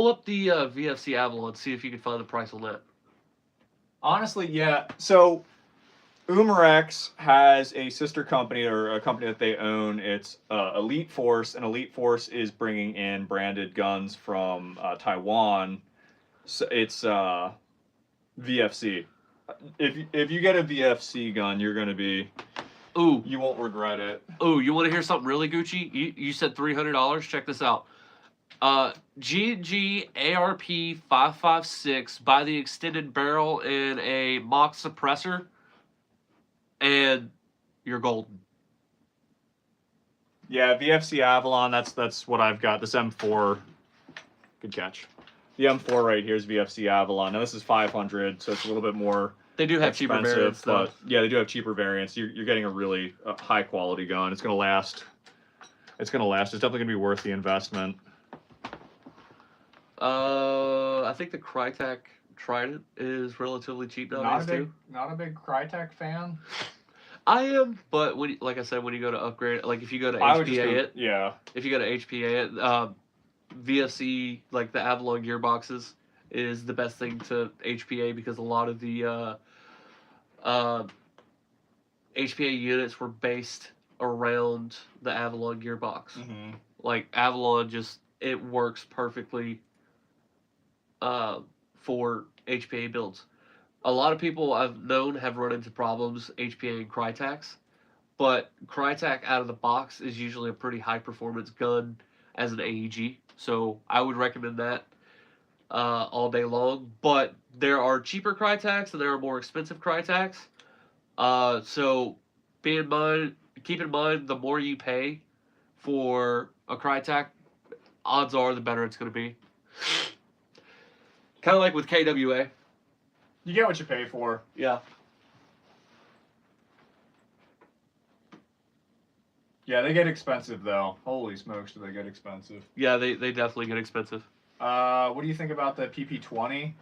up the VFC Avalon, see if you can find the price on that. Honestly, yeah. So, Umarex has a sister company or a company that they own. It's Elite Force, and Elite Force is bringing in branded guns from Taiwan. So it's VFC. If you get a VFC gun, you're gonna be. Ooh. You won't regret it. Ooh, you want to hear something really Gucci? You said $300. Check this out. G&G ARP 556 by the extended barrel and a mock suppressor, and you're golden. Yeah, VFC Avalon. That's what I've got. This M4. Good catch. The M4 right here is VFC Avalon. Now this is 500, so it's a little bit more. They do have cheaper variants, but yeah, they do have cheaper variants. You're getting a really high quality gun. It's gonna last. It's gonna last. It's definitely gonna be worth the investment. I think the Crytek Trident is relatively cheap nowadays too. Not a big Crytek fan. I am, but like I said, when you go to upgrade, like if you go to HPA yeah. If you go to HPA it, VFC, like the Avalon gearboxes, is the best thing to HPA because a lot of the HPA units were based around the Avalon gearbox. Mm-hmm. Like Avalon it works perfectly for HPA builds. A lot of people I've known have run into problems HPA and Crytek's, but Crytek out of the box is usually a pretty high performance gun as an AEG. So I would recommend that all day long. But there are cheaper Crytek's and there are more expensive Crytek's. So keep in mind, the more you pay for a Crytek, odds are the better it's going to be. Kind of like with KWA. You get what you pay for. Yeah. Yeah, they get expensive though. Holy smokes, do they get expensive? Yeah, they definitely get expensive. What do you think about the PP20?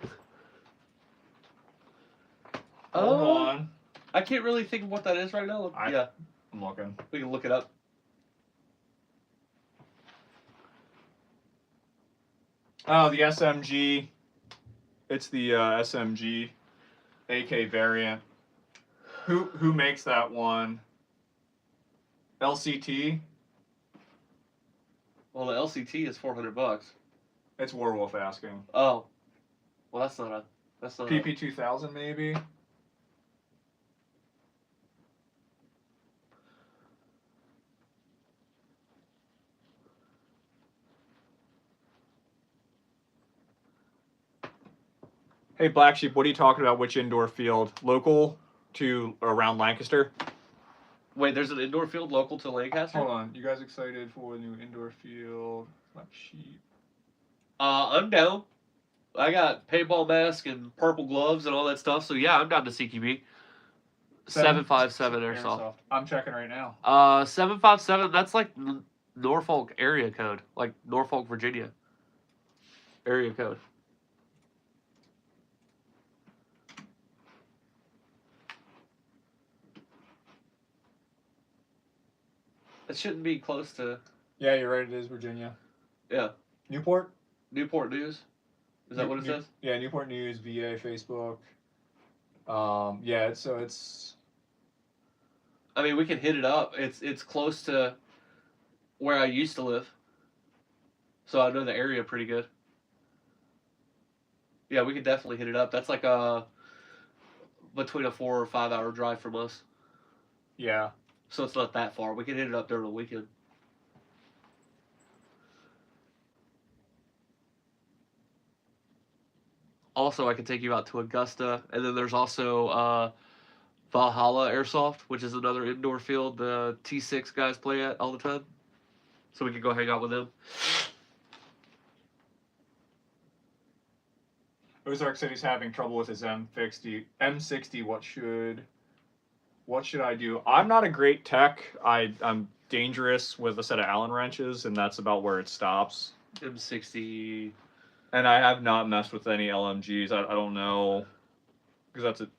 Hold on. I can't really think of what that is right now. Yeah, I'm looking. we can look it up. Oh, the SMG. It's the SMG AK variant. Who makes that one? LCT? Well, the LCT is $400. It's Warwolf asking. Oh, well, that's not PP2000 maybe. Hey, Black Sheep, what are you talking about? Which indoor field? Local to around Lancaster? Wait, there's an indoor field local to Lancaster? Hold on. You guys excited for a new indoor field? Black Sheep. I'm down. I got paintball mask and purple gloves and all that stuff. So yeah, I'm down to CQB. 757 Airsoft. I'm checking right now. 757. That's like Norfolk area code, like Norfolk, Virginia area code. It shouldn't be close to. Yeah, you're right. It is Virginia. Yeah. Newport. Newport News. Is that what it says? Yeah, Newport News, VA, Facebook. Yeah. So it's. I mean, we can hit it up. It's close to where I used to live, so I know the area pretty good. Yeah, we could definitely hit it up. That's like between a 4 or 5 hour drive from us. Yeah. So it's not that far. We can hit it up during the weekend. Also, I can take you out to Augusta, and then there's also Valhalla Airsoft, which is another indoor field the T6 guys play at all the time. So we can go hang out with them. Ozark City's having trouble with his M60. What should I do? I'm not a great tech. I'm dangerous with a set of Allen wrenches, and that's about where it stops. M60. And I have not messed with any LMGs. I don't know, because that's it.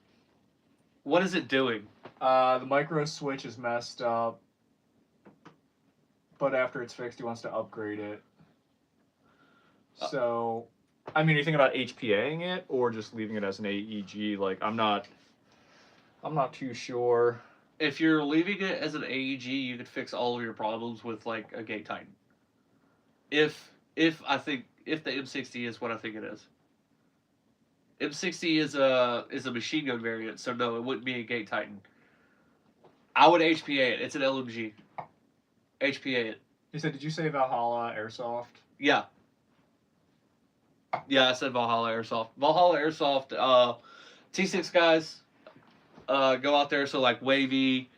What is it doing? The micro switch is messed up, but after it's fixed, he wants to upgrade it. So, I mean, are you thinking about HPAing it or just leaving it as an AEG? Like, I'm not too sure. If you're leaving it as an AEG, you could fix all of your problems with like a Gate Titan. If the M60 is what I think it is. M60 is a machine gun variant, so no, it wouldn't be a Gate Titan. I would HPA it. It's an LMG. HPA it. You said, did you say Valhalla Airsoft? Yeah. Yeah, I said Valhalla Airsoft. Valhalla Airsoft, T6 guys go out there, so like Wavy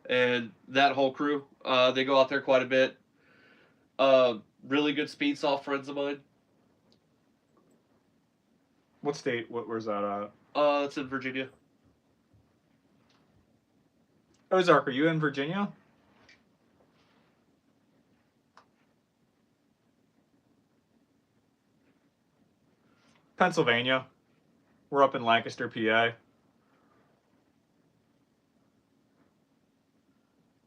and that whole crew, they go out there quite a bit. Really good speed soft friends of mine. What state? Where's that at? It's in Virginia. Ozark, are you in Virginia? Pennsylvania. We're up in Lancaster, PA.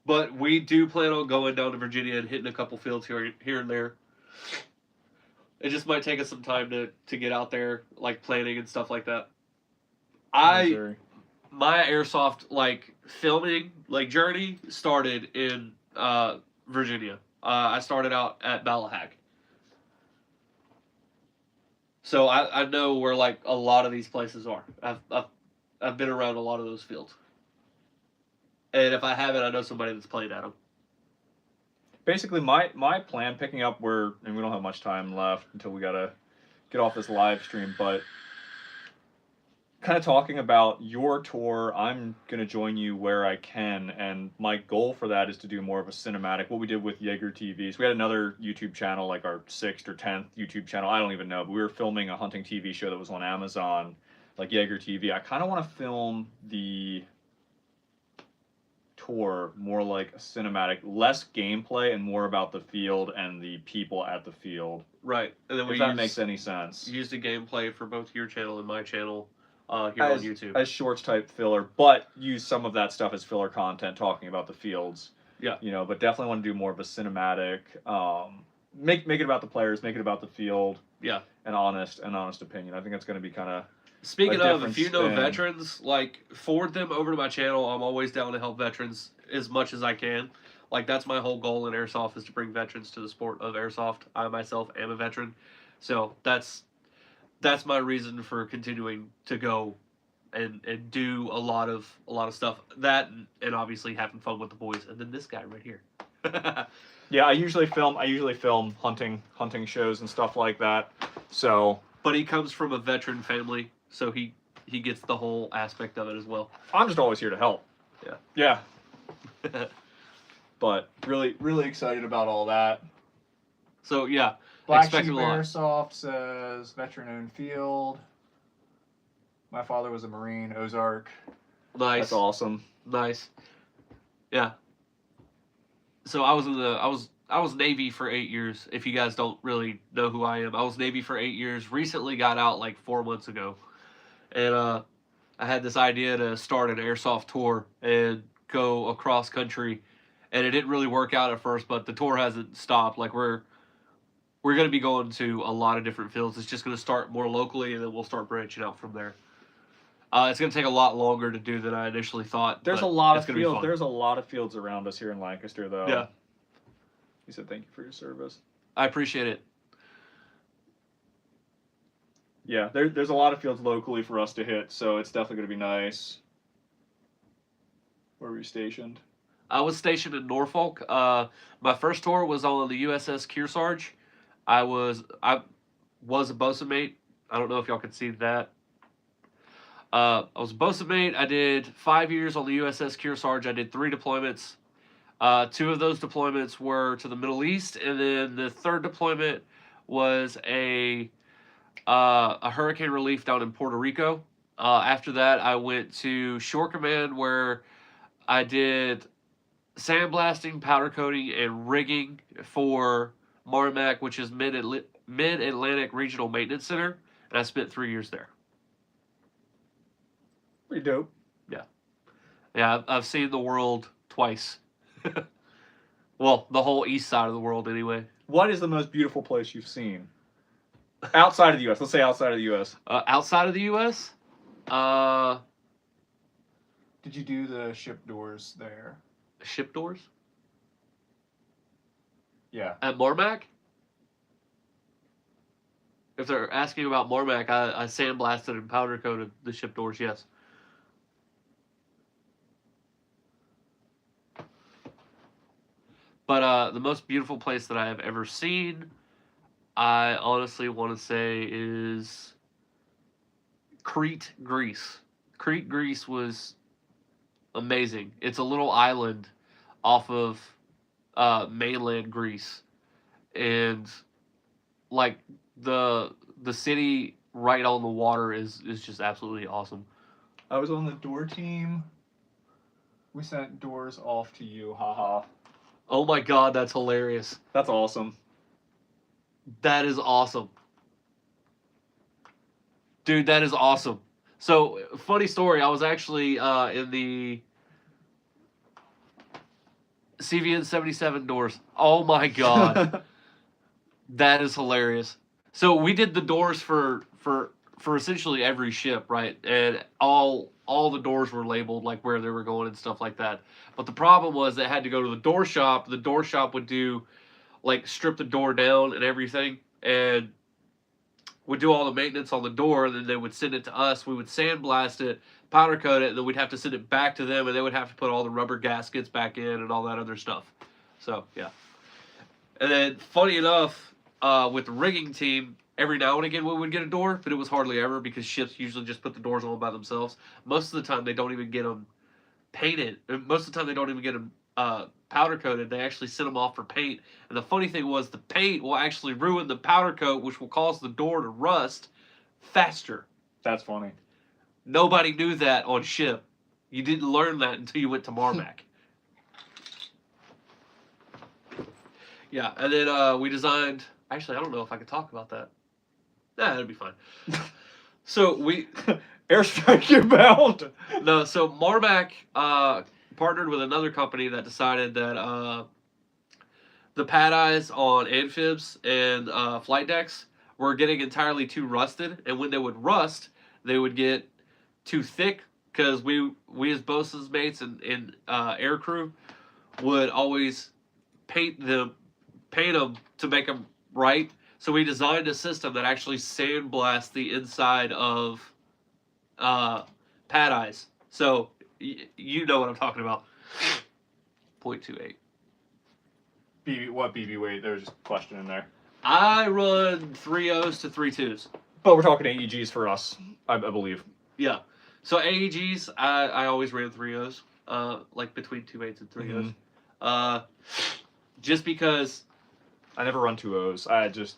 But we do plan on going down to Virginia and hitting a couple fields here and there. It just might take us some time to get out there, like planning and stuff like that. My airsoft like filming like journey started in Virginia. I started out at Ballahack. So I know where like a lot of these places are. I've been around a lot of those fields. And if I haven't, I know somebody that's played at them. Basically, my plan picking up where, and we don't have much time left until we gotta get off this live stream, but kind of talking about your tour, I'm gonna join you where I can, and my goal for that is to do more of a cinematic. What we did with Jaeger TV. So we had another YouTube channel, like our 6th or 10th YouTube channel. I don't even know, but we were filming a hunting TV show that was on Amazon, like Jaeger TV. I kind of want to film the tour more like a cinematic, less gameplay and more about the field and the people at the field. Right, and then if that makes any sense. Use the gameplay for both your channel and my channel here on YouTube as shorts type filler, but use some of that stuff as filler content talking about the fields. Yeah, you know, but definitely want to do more of a cinematic. Make it about the players, make it about the field. Yeah, an honest opinion. I think that's going to be kind of. Speaking of, if you know veterans, like forward them over to my channel. I'm always down to help veterans as much as I can. Like that's my whole goal in airsoft is to bring veterans to the sport of airsoft. I myself am a veteran, so that's my reason for continuing to go and do a lot of stuff. That and obviously having fun with the boys. And then this guy right here. Yeah, I usually film hunting shows and stuff like that. So. But he comes from a veteran family. so he gets the whole aspect of it as well. I'm just always here to help. Yeah. Yeah. But really excited about all that. So yeah, Black expect Sheep a lot. Airsoft says veteran-owned field. My father was a Marine, Ozark. Nice. That's awesome. Nice. Yeah. So I was Navy for 8 years. If you guys don't really know who I am, I was Navy for 8 years. Recently got out like 4 months ago, and I had this idea to start an airsoft tour and go across country, and it didn't really work out at first, but the tour hasn't stopped. Like we're going to be going to a lot of different fields. It's just going to start more locally, and then we'll start branching out from there. It's going to take a lot longer to do than I initially thought. There's a but lot it's of gonna be fields. fun. There's a lot of fields around us here in Lancaster, though. Yeah. He said, "Thank you for your service." I appreciate it. Yeah, there's a lot of fields locally for us to hit, so it's definitely going to be nice. Where were you stationed? I was stationed in Norfolk. My first tour was on the USS Kearsarge. I was a bosun mate. I don't know if y'all can see that. I was a bosun mate. I did 5 years on the USS Kearsarge. I did 3 deployments. 2 of those deployments were to the Middle East, and then the third deployment was a hurricane relief down in Puerto Rico. After that, I went to Shore Command, where I did sandblasting, powder coating, and rigging for Marmac, which is Mid-Atlantic Regional Maintenance Center, and I spent 3 years there. Pretty dope. Yeah, I've seen the world twice. Well, the whole east side of the world, anyway. What is the most beautiful place you've seen? Outside of the U.S. Let's say outside of the U.S. Outside of the U.S., Did you do the ship doors there? ship doors Yeah. at Marmac. If they're asking about Marmac, I sandblasted and powder coated the ship doors. Yes. But the most beautiful place that I have ever seen, I honestly want to say, is Crete, Greece. Crete, Greece was amazing. It's a little island off of mainland Greece, and like the city right on the water is just absolutely awesome. I was on the door team. We sent doors off to you, haha. Oh my god, that's hilarious. That's awesome. That is awesome. Dude, that is awesome. So, funny story, I was actually in the CVN 77 doors. Oh my god. That is hilarious. So, we did the doors for essentially every ship, right? And all the doors were labeled, like where they were going and stuff like that. But the problem was they had to go to the door shop. The door shop would do, like, strip the door down and everything, and would do all the maintenance on the door, and then they would send it to us. We would sandblast it, powder coat it, and then we'd have to send it back to them, and they would have to put all the rubber gaskets back in and all that other stuff. So, yeah. And then, funny enough, with the rigging team, every now and again we would get a door, but it was hardly ever because ships usually just put the doors on by themselves. Most of the time they don't even get them painted. Most of the time they don't even get them powder coated. They actually send them off for paint. And the funny thing was the paint will actually ruin the powder coat, which will cause the door to rust faster. That's funny. Nobody knew that on ship. You didn't learn that until you went to Marmac. Yeah, and then we designed... Actually, I don't know if I could talk about that. Nah, it'll be fine. So we... Airstrike inbound. No, so Marmac partnered with another company that decided that the pad eyes on amphibs and flight decks were getting entirely too rusted, and when they would rust, they would get too thick, because we as bosun's mates and air crew would always paint them to make them right. So we designed a system that actually sandblasts the inside of pad eyes. So you know what I'm talking about. 0.28. What BB weight? There was just a question in there. I run 3.0s to 3.2s. But we're talking AEGs for us, I believe. Yeah. So AEGs, I always ran 3.0s, like between 2.8s and 3.0s. Just because. I never run 2.0s. I just.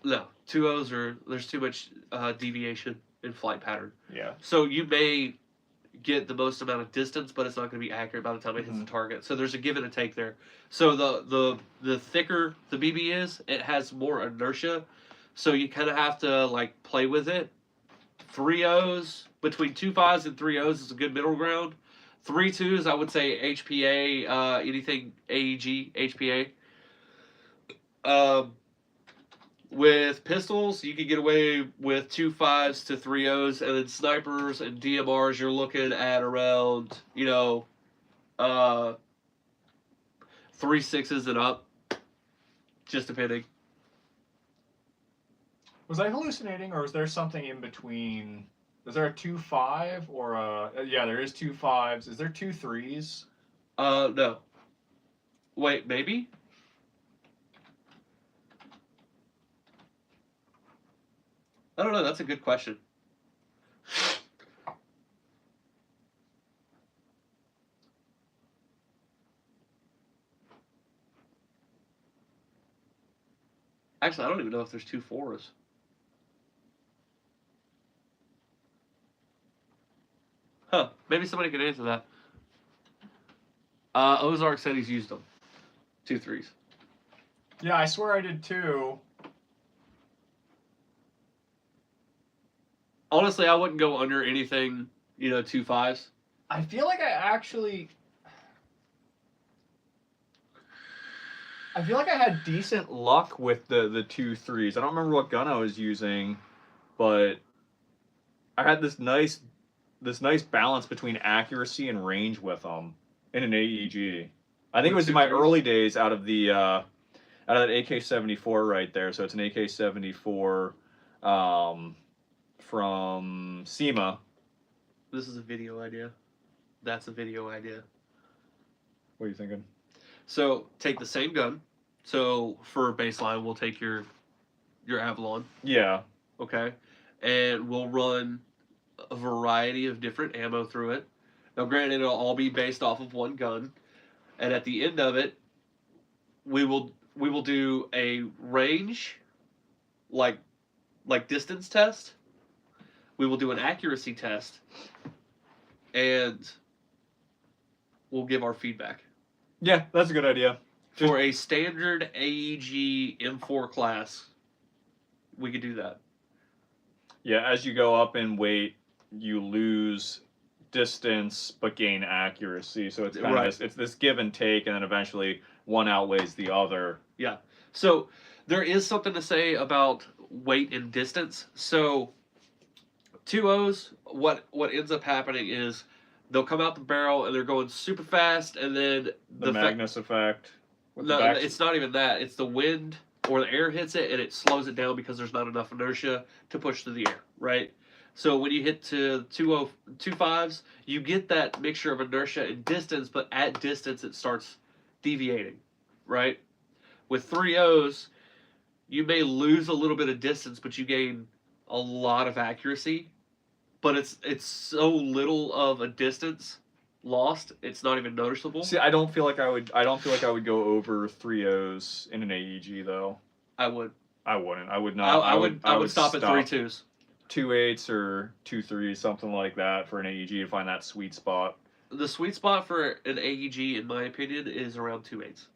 No, 2.0s there's too much deviation in flight pattern. Yeah. So you may get the most amount of distance, but it's not going to be accurate by the time it hits the target. So there's a give and a take there. So the thicker the BB is, it has more inertia. So you kind of have to like play with it. 3.0s between 2.5s and 3.0s is a good middle ground. 3.2s, I would say HPA, anything AEG, HPA. With pistols, you can get away with 2.5s to 3.0s, and then snipers and DMRs, you're looking at around, 3.6s and up, just depending. Was I hallucinating, or is there something in between? Is there a 2.5 or a? Yeah, there is 2.5s. Is there 2.3s? No. Wait, maybe? I don't know. That's a good question. Actually, I don't even know if there's 2.4s. Huh. Maybe somebody could answer that. Ozark said he's used them. 2.3s. Yeah, I swear I did too. Honestly, I wouldn't go under anything, 2.5s. I feel like I had Decent luck with the 2.3s. I don't remember what gun I was using, but I had this nice balance between accuracy and range with them in an AEG. I think it was in my early days out of that AK-74 right there. So it's an AK-74 from SEMA. This is a video idea. That's a video idea. What are you thinking? So take the same gun. So for baseline, we'll take your Avalon. Yeah. Okay. And we'll run a variety of different ammo through it. Now, granted, it'll all be based off of one gun. And at the end of it, we will do a range, like distance test. We will do an accuracy test, and we'll give our feedback. Yeah, that's a good idea. For a standard AEG M4 class, we could do that. Yeah, as you go up in weight, you lose distance but gain accuracy. So it's kind of this give and take, and then eventually one outweighs the other. Yeah. So there is something to say about weight and distance. So 2.0s, what ends up happening is they'll come out the barrel and they're going super fast, and then the Magnus effect. No, it's not even that. It's the wind or the air hits it and it slows it down because there's not enough inertia to push through the air, right? So when you hit to 2.5s, you get that mixture of inertia and distance, but at distance it starts deviating, right? With 3.0s, you may lose a little bit of distance, but you gain a lot of accuracy. But it's so little of a distance lost, it's not even noticeable. See, I don't feel like I would go over 3.0s in an AEG though. I would. I wouldn't. I would not. I would stop at 3.2s. 2.8s or 2.3s, something like that for an AEG to find that sweet spot. The sweet spot for an AEG, in my opinion, is around 2.8s.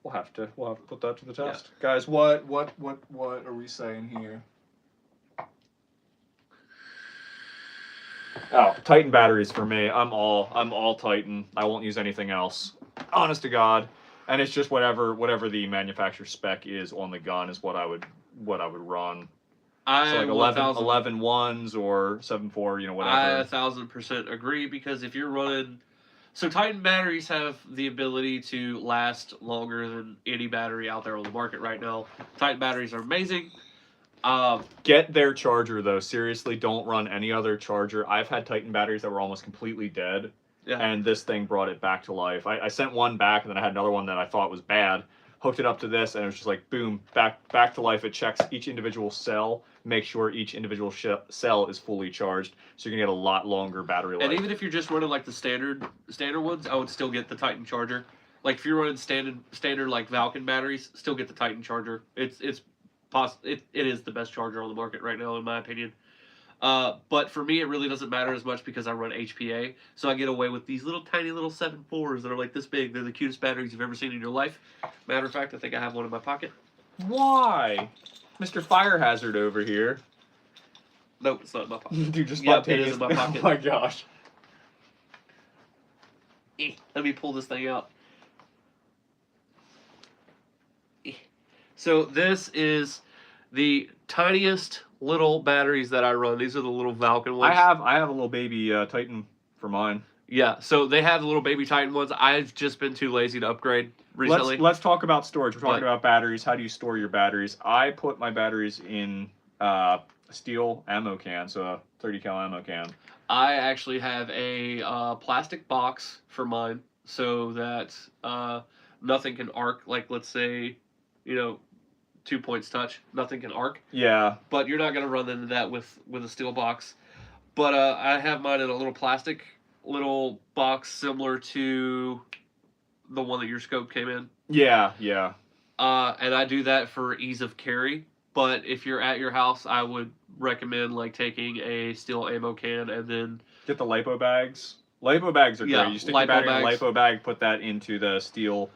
We'll have to put that to the test, yeah. Guys. What are we saying here? Oh, Titan batteries for me. I'm all Titan. I won't use anything else. Honest to God. And it's just whatever the manufacturer spec is on the gun is what I would run. So like 11 ones or 7.4, whatever. I 1,000% agree, because if you're running, so Titan batteries have the ability to last longer than any battery out there on the market right now. Titan batteries are amazing. Get their charger though. Seriously, don't run any other charger. I've had Titan batteries that were almost completely dead, and this thing brought it back to life. I sent one back, and then I had another one that I thought was bad. hooked it up to this, and it was just like boom, back to life. It checks each individual cell, make sure each individual cell is fully charged, so you can get a lot longer battery life. And even if you're just running like the standard ones, I would still get the Titan charger. Like if you're running standard like Valken batteries, still get the Titan charger. It is the best charger on the market right now, in my opinion. But for me, it really doesn't matter as much because I run HPA, so I get away with these little tiny little 7.4s that are like this big. They're the cutest batteries you've ever seen in your life. Matter of fact, I think I have one in my pocket. Why, Mr. Fire Hazard over here? Nope, it's not in my pocket. Dude, just Yep, it is in my pocket. Oh my gosh. Let me pull this thing out. So this is the tiniest little batteries that I run. These are the little Valken ones. I have a little baby Titan for mine. Yeah, so they have the little baby Titan ones. I've just been too lazy to upgrade recently. Let's talk about storage. We're talking about batteries. How do you store your batteries? I put my batteries in a steel ammo can, so a 30 cal ammo can. I actually have a plastic box for mine so that nothing can arc. Like, let's say, 2 points touch, nothing can arc. Yeah. But you're not going to run into that with a steel box. But I have mine in a little plastic little box similar to the one that your scope came in. Yeah, yeah. And I do that for ease of carry. But if you're at your house, I would recommend like taking a steel ammo can and then get the lipo bags. Lipo bags are great. You stick your battery in a lipo bag, put that into the steel.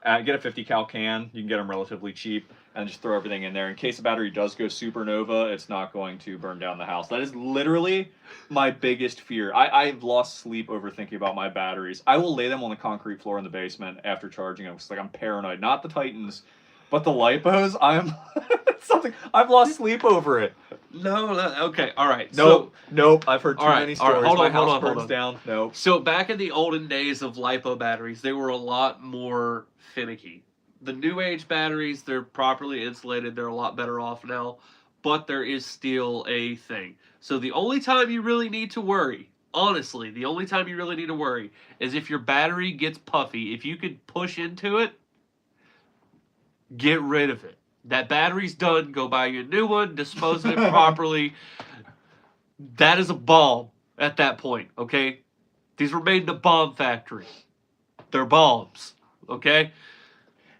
Get a 50 cal can. You can get them relatively cheap, and just throw everything in there. In case the battery does go supernova, it's not going to burn down the house. That is literally my biggest fear. I've lost sleep over thinking about my batteries. I will lay them on the concrete floor in the basement after charging them. It's like I'm paranoid. Not the Titans, but the lipos. I've lost sleep over it. No, okay, all right. Nope. I've heard too many stories. Hold my on, house burns down. Nope. So back in the olden days of lipo batteries, they were a lot more finicky. The new age batteries, they're properly insulated. They're a lot better off now, but there is still a thing. So the only time you really need to worry, honestly, the only time you really need to worry is if your battery gets puffy. If you could push into it, get rid of it. That battery's done. Go buy you a new one. Dispose of it properly. That is a bomb at that point, okay? These were made in a bomb factory. They're bombs, okay?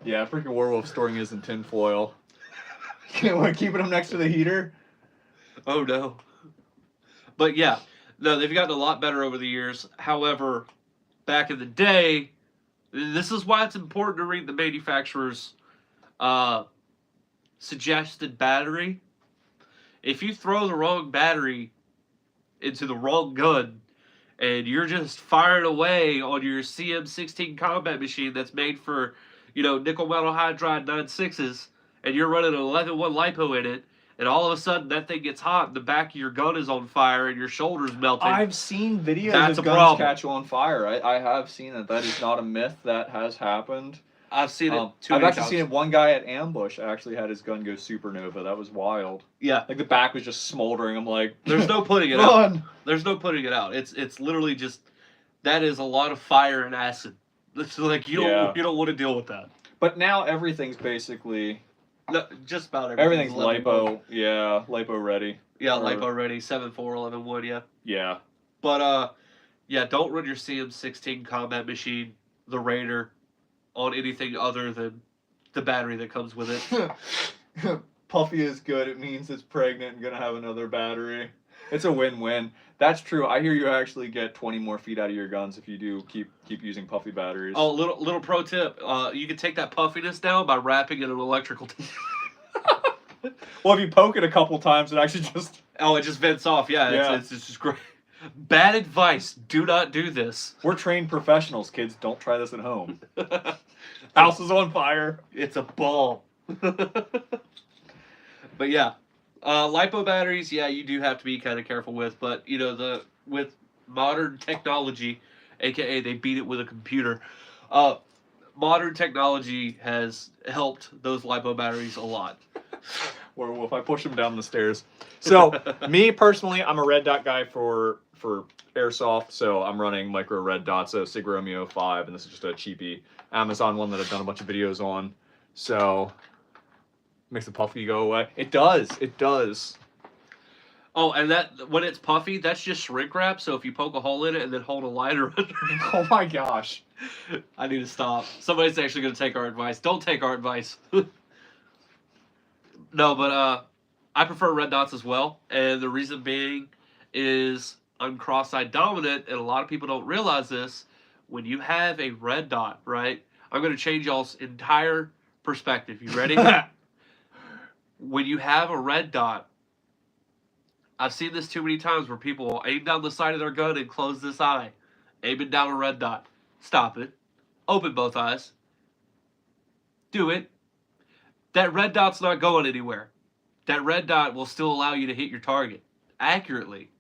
Yeah, freaking werewolf storing his in tin foil. Keeping them next to the heater? Oh, no. But yeah, no, they've gotten a lot better over the years. However, back in the day, this is why it's important to read the manufacturer's suggested battery. If you throw the wrong battery into the wrong gun and you're just firing away on your CM16 combat machine that's made for, nickel metal hydride 9.6s, and you're running an 11.1 lipo in it, and all of a sudden that thing gets hot and the back of your gun is on fire and your shoulder's melting. I've seen videos of guns catch on fire. I have seen that. That is not a myth. That has happened. I've seen it I've actually seen it. One guy at ambush actually had his gun go supernova. That was wild. Yeah. Like the back was just smoldering. I'm like, there's no putting it out. There's no putting it out. It's literally just, that is a lot of fire and acid. It's like you don't want to deal with that. But now everything's basically just about everything's lipo. Yeah, lipo ready. Yeah, lipo ready. 7.4, 11.1. Yeah. Yeah. But don't run your CM16 combat machine, the Raider, on anything other than the battery that comes with it. Puffy is good. It means it's pregnant and gonna have another battery. It's a win-win. That's true. I hear you actually get 20 more feet out of your guns if you do keep using puffy batteries. Oh, little pro tip. You can take that puffiness down by wrapping it in an electrical tape. Well, if you poke it a couple times, it actually just... Oh, it just vents off. Yeah. It's just great. Bad advice. Do not do this. We're trained professionals, kids. Don't try this at home. House is on fire. It's a bomb. But yeah, lipo batteries, you do have to be kind of careful with. But with modern technology, aka they beat it with a computer, modern technology has helped those lipo batteries a lot. Werewolf, I push him down the stairs. So me personally, I'm a red dot guy for airsoft, so I'm running micro red dots, so Sig Romeo 5, and this is just a cheapy Amazon one that I've done a bunch of videos on. So makes the puffy go away. It does. It does. Oh, and that when it's puffy, that's just shrink wrap. So if you poke a hole in it and then hold a lighter under it, Oh my gosh. I need to stop. Somebody's actually going to take our advice. Don't take our advice. No, but I prefer red dots as well, and the reason being is I'm cross-eyed dominant, and a lot of people don't realize this. When you have a red dot, right? I'm going to change y'all's entire perspective. You ready? When you have a red dot, I've seen this too many times where people will aim down the side of their gun and close this eye. Aiming down a red dot. Stop it. Open both eyes. Do it. That red dot's not going anywhere. That red dot will still allow you to hit your target accurately.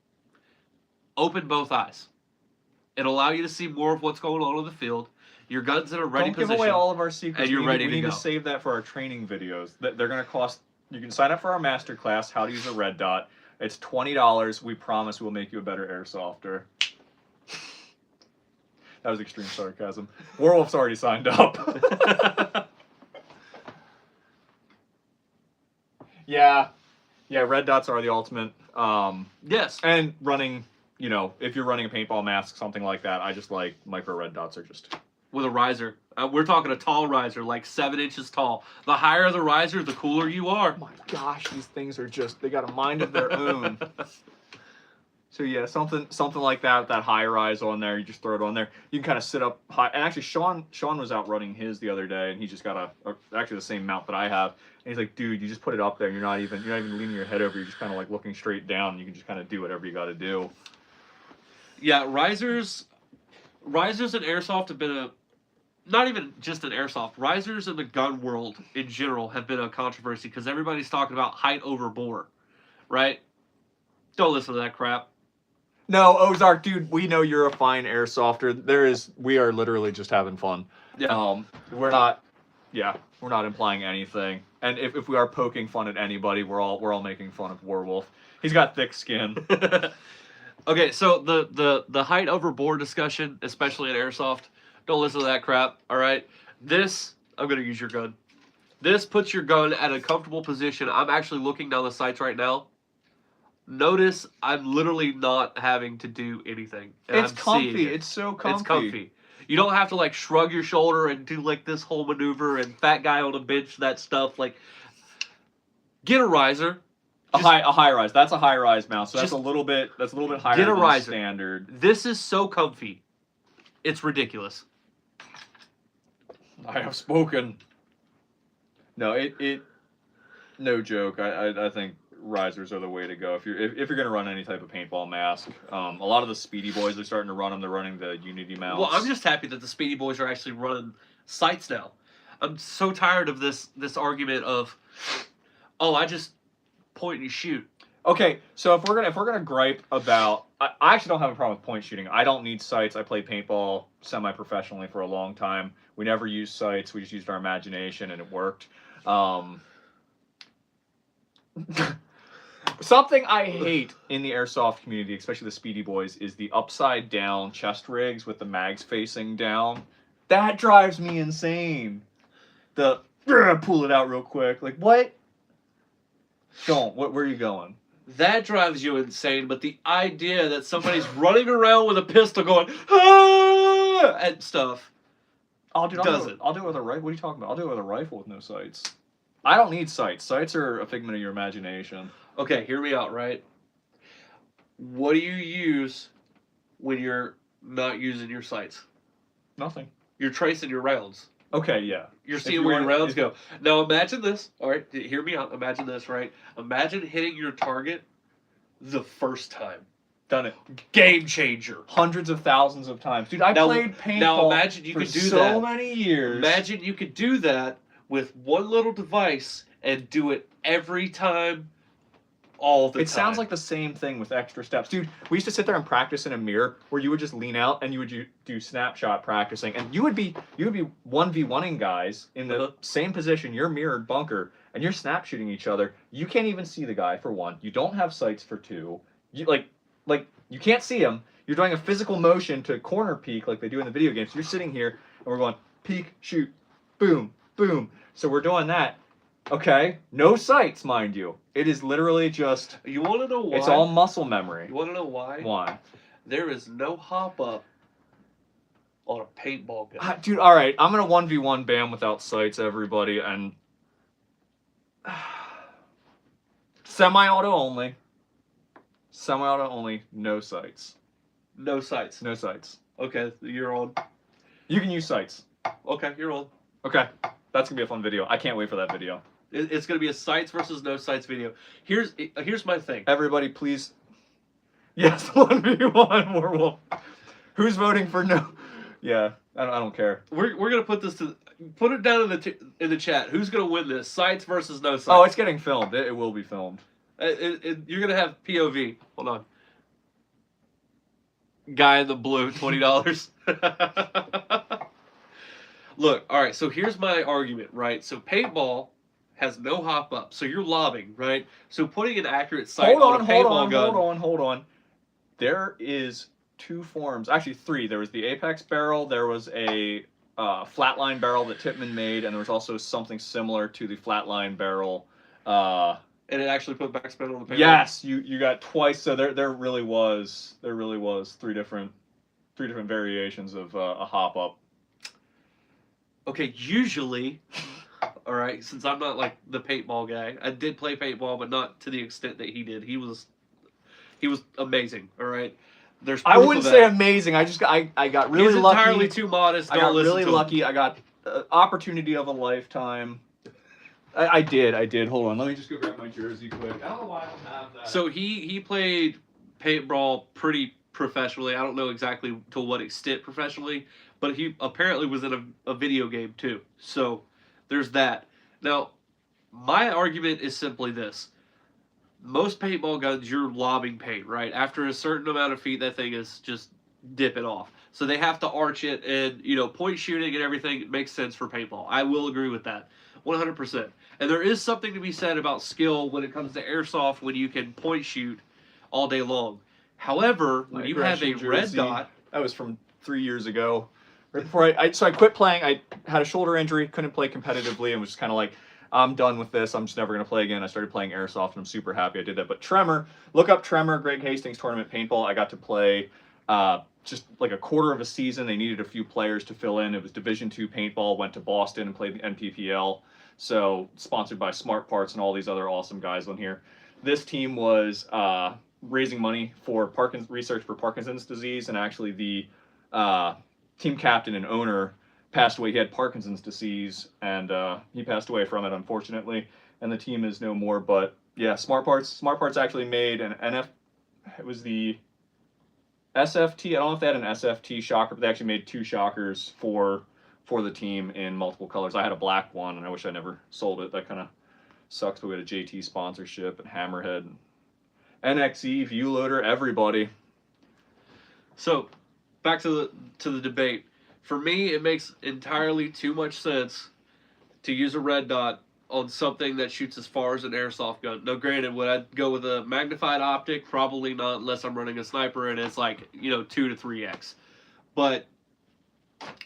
Open both eyes. It'll allow you to see more of what's going on the field. Your gun's in a ready Don't position. give away all of our secrets. And you're ready we to need go. to save that for our training videos. They're going to cost. You can sign up for our masterclass, how to use a red dot. It's $20. We promise we'll make you a better airsofter. That was extreme sarcasm. Werewolf's already signed up. Yeah, red dots are the ultimate. Yes. And running, if you're running a paintball mask, something like that, I just like micro red dots are just. With a riser. We're talking a tall riser, like 7 inches tall. The higher the riser, the cooler you are. Oh my gosh, these things are they got a mind of their own. So yeah, something like that high rise on there, you just throw it on there. You can kind of sit up high. And actually, Sean was out running his the other day, and he just got actually the same mount that I have. And he's like, dude, you just put it up there, and you're not even leaning your head over. You're just kind of like looking straight down. And you can just kind of do whatever you got to do. Yeah, risers in airsoft have been not even just in airsoft. Risers in the gun world in general have been a controversy because everybody's talking about height over bore, right? Don't listen to that crap. No, Ozark, dude, we know you're a fine airsofter. We are literally just having fun. Yeah. We're not implying anything. And if we are poking fun at anybody, we're all making fun of Werewolf. He's got thick skin. Okay, so the height over bore discussion, especially in airsoft, don't listen to that crap, all right? I'm going to use your gun. This puts your gun at a comfortable position. I'm actually looking down the sights right now. Notice I'm literally not having to do anything. It's I'm comfy. seeing it. It's so comfy. It's comfy. You don't have to like shrug your shoulder and do like this whole maneuver and fat guy on a bench, that stuff. Like, get a riser. A high rise. That's a high rise mount. So that's a little bit higher get a than riser. Standard. This is so comfy. It's ridiculous. I have spoken. No, it no joke. I think risers are the way to go if you're gonna run any type of paintball mask. A lot of the speedy boys are starting to run them. They're running the Unity mounts. Well, I'm just happy that the speedy boys are actually running sights now. I'm so tired of this argument of, oh, I just point and shoot. Okay, so if we're gonna gripe about, I actually don't have a problem with point shooting. I don't need sights. I played paintball semi-professionally for a long time. We never used sights. We just used our imagination, and it worked. Something I hate in the airsoft community, especially the speedy boys, is the upside down chest rigs with the mags facing down. That drives me insane. Pull it out real quick. Like, what? Don't. Where are you going? That drives you insane, but the idea that somebody's running around with a pistol going, ah, and stuff. I'll do it with a rifle. What are you talking about? I'll do it with a rifle with no sights. I don't need sights. Sights are a figment of your imagination. Okay, hear me out, right? What do you use when you're not using your sights? Nothing. You're tracing your rounds. Okay, yeah. You're seeing where your rounds go. Now imagine this. All right, hear me out. Imagine this, right? Imagine hitting your target the first time. Done it. Game changer. Hundreds of thousands of times. Dude, I played paintball now imagine you could do so many years. Imagine you could do that with one little device and do it every time, all the time. It sounds like the same thing with extra steps. Dude, we used to sit there and practice in a mirror where you would just lean out and you would do snapshot practicing, and you would be 1v1ing guys in the same position, your mirrored bunker, and you're snap shooting each other. You can't even see the guy, for one. You don't have sights, for two. You you can't see him. You're doing a physical motion to corner peek like they do in the video games. You're sitting here and we're going peek, shoot, boom, boom. So we're doing that. Okay, no sights, mind you. It is literally just. You want to know why? It's all muscle memory. You want to know why? Why? There is no hop up on a paintball gun. Dude, all right. I'm gonna 1v1 Bam without sights, everybody, and semi-auto only. Semi-auto only. No sights. No sights. No sights. Okay, you're on. You can use sights. Okay, you're on. Okay, that's gonna be a fun video. I can't wait for that video. It's gonna be a sights versus no sights video. Here's my thing. Everybody, please. Yes, 1v1 werewolf. Who's voting for no? Yeah, I don't care. We're gonna put it down in the chat. Who's gonna win this? Sights versus no sights. Oh, it's getting filmed. It will be filmed. You're gonna have POV. Hold on. Guy in the blue, $20. Look, all right. So here's my argument, right? So paintball has no hop up, so you're lobbing, right? So putting an accurate sight on a paintball gun. Hold on. There is 2 forms, actually 3. There was the Apex barrel. There was a flatline barrel that Tipman made, and there was also something similar to the flatline barrel. And it actually put backspin on the paintball. Yes, you got twice. So there really was 3 different variations of a hop up. Okay, usually, all right, since I'm not like the paintball guy, I did play paintball, but not to the extent that he did. He was amazing. All right, there's. I wouldn't say amazing. I got really He's lucky. entirely too modest. I got really lucky. I got opportunity of a lifetime. I did. Hold on. Let me just go grab my jersey quick. I don't know why I don't have that. So he played paintball pretty professionally. I don't know exactly to what extent professionally, but he apparently was in a video game too. So there's that. Now, my argument is simply this. Most paintball guns, you're lobbing paint, right? After a certain amount of feet, that thing is just dipping off. So they have to arch it, and, point shooting and everything makes sense for paintball. I will agree with that. 100%. And there is something to be said about skill when it comes to airsoft when you can point shoot all day long. However, when you have a red dot... That was from 3 years ago. Right before I quit playing. I had a shoulder injury, couldn't play competitively, and was just kind of like, I'm done with this. I'm just never going to play again. I started playing airsoft, and I'm super happy I did that. But Tremor, look up Tremor, Greg Hastings Tournament Paintball. I got to play just like a quarter of a season. They needed a few players to fill in. It was Division II paintball. Went to Boston and played the NPPL. So sponsored by Smart Parts and all these other awesome guys on here. This team was raising money for research for Parkinson's disease, and actually the team captain and owner passed away. He had Parkinson's disease, and he passed away from it, unfortunately. And the team is no more. But yeah, Smart Parts actually made it was the SFT. I don't know if they had an SFT shocker, but they actually made 2 shockers for the team in multiple colors. I had a black one, and I wish I never sold it. That kind of sucks, but we had a JT sponsorship and Hammerhead, and NXE, Viewloader, everybody. So, back to the debate. For me, it makes entirely too much sense to use a red dot on something that shoots as far as an airsoft gun. Now, granted, would I go with a magnified optic? Probably not, unless I'm running a sniper and it's like, 2 to 3x. But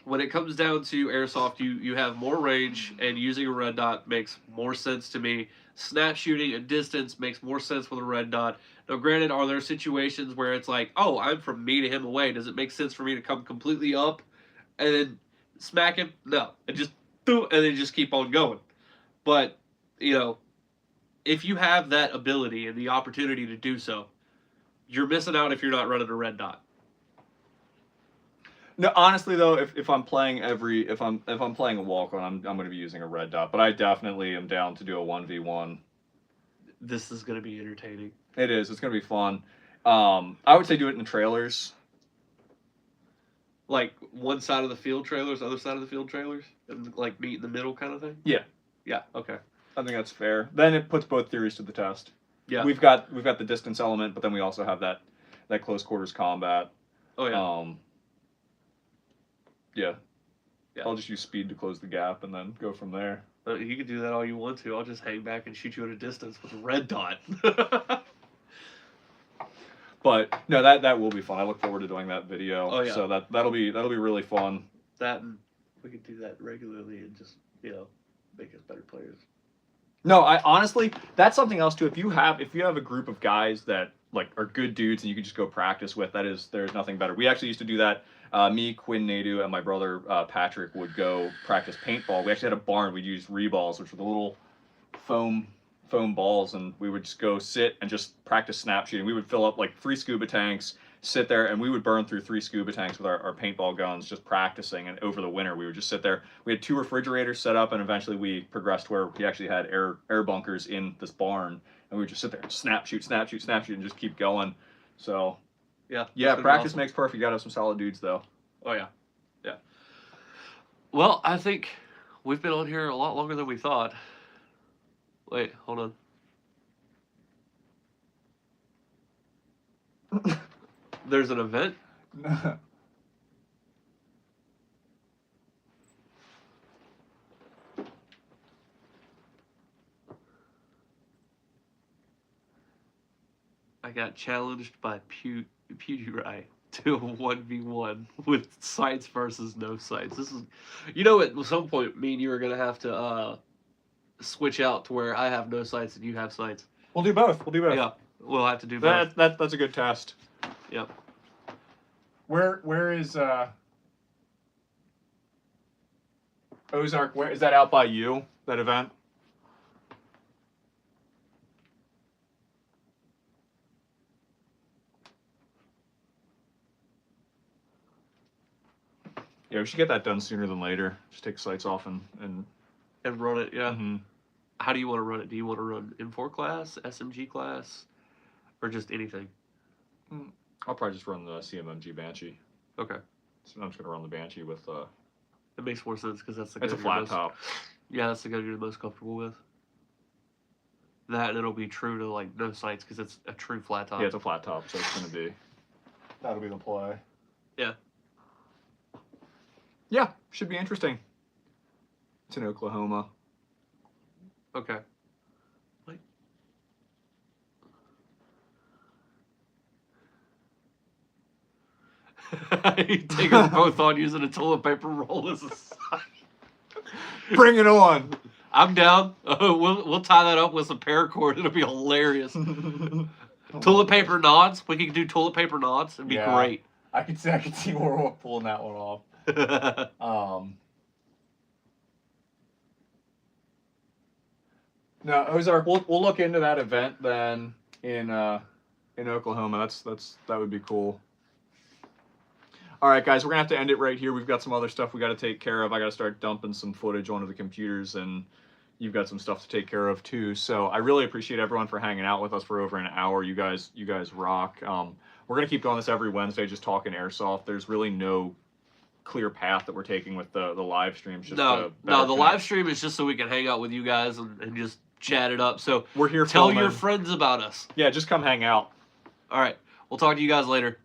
when it comes down to airsoft, you have more range, and using a red dot makes more sense to me. Snap shooting at distance makes more sense with a red dot. Now, granted, are there situations where it's like, oh, I'm from me to him away. Does it make sense for me to come completely up and then smack him? No. And then just keep on going. But, if you have that ability and the opportunity to do so, you're missing out if you're not running a red dot. No, honestly though, if I'm playing if I'm playing a walk-on, I'm going to be using a red dot. But I definitely am down to do a 1v1. This is going to be entertaining. It is. It's going to be fun. I would say do it in the trailers. Like one side of the field trailers, other side of the field trailers, and like meet in the middle kind of thing. Yeah. Yeah. Okay. I think that's fair. Then it puts both theories to the test. Yeah. We've got the distance element, but then we also have that close quarters combat. Oh yeah. Yeah. Yeah. I'll just use speed to close the gap and then go from there. You can do that all you want to. I'll just hang back and shoot you at a distance with a red dot. But no, that will be fun. I look forward to doing that video. Oh yeah. So that'll be really fun. That, and we could do that regularly and just make us better players. No, I honestly, that's something else too. If you have a group of guys that like are good dudes and you can just go practice with, there's nothing better. We actually used to do that. Me, Quinn Nadu, and my brother Patrick would go practice paintball. We actually had a barn. We'd use reballs, which were the little foam balls, and we would just go sit and just practice snap shooting. We would fill up like 3 scuba tanks, sit there, and we would burn through 3 scuba tanks with our paintball guns, just practicing. And over the winter, we would just sit there. We had 2 refrigerators set up, and eventually we progressed to where we actually had air bunkers in this barn, and we would just sit there and snap shoot, and just keep going. So yeah, practice makes perfect. You gotta have some solid dudes, though. Oh yeah, yeah. Well, I think we've been on here a lot longer than we thought. Wait, hold on. There's an event? I got challenged by PewDiePie to a 1v1 with sights versus no sights. This is, you know, at some point, me and you are going to have to switch out to where I have no sights and you have sights. We'll do both. Yeah, we'll have to do both. That's a good test. Yep. Where is Ozark? Where is that? Out by you? That event? Yeah, we should get that done sooner than later. Just take sights off and run it. Yeah. Mm-hmm. How do you want to run it? Do you want to run M4 class, SMG class, or just anything? I'll probably just run the CMMG Banshee. Okay. So I'm just gonna run the Banshee with. It makes more sense because that's the. It's a flat top. Yeah, that's the gun you're the most comfortable with. That and it'll be true to like no sights because it's a true flat top. Yeah, it's a flat top, so it's gonna be. that'll be the play. Yeah. Yeah, should be interesting. It's in Oklahoma. Okay. Like. You take us both on using a toilet paper roll as a sign. Bring it on. I'm down. We'll tie that up with some paracord. It'll be hilarious. Toilet paper nods. We can do toilet paper nods. It'd be great. I can see where we're pulling that one off. No, Ozark. We'll look into that event then in Oklahoma. That would be cool. All right, guys, we're gonna have to end it right here. We've got some other stuff we got to take care of. I got to start dumping some footage onto the computers, and you've got some stuff to take care of too. So I really appreciate everyone for hanging out with us for over an hour. You guys rock. We're gonna keep doing this every Wednesday, just talking airsoft. There's really no clear path that we're taking with the live streams. Just the live stream is just so we can hang out with you guys and just chat it up. So we're here. Tell your friends about us. Yeah, just come hang out. All right, we'll talk to you guys later.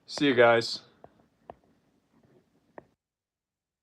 See you guys.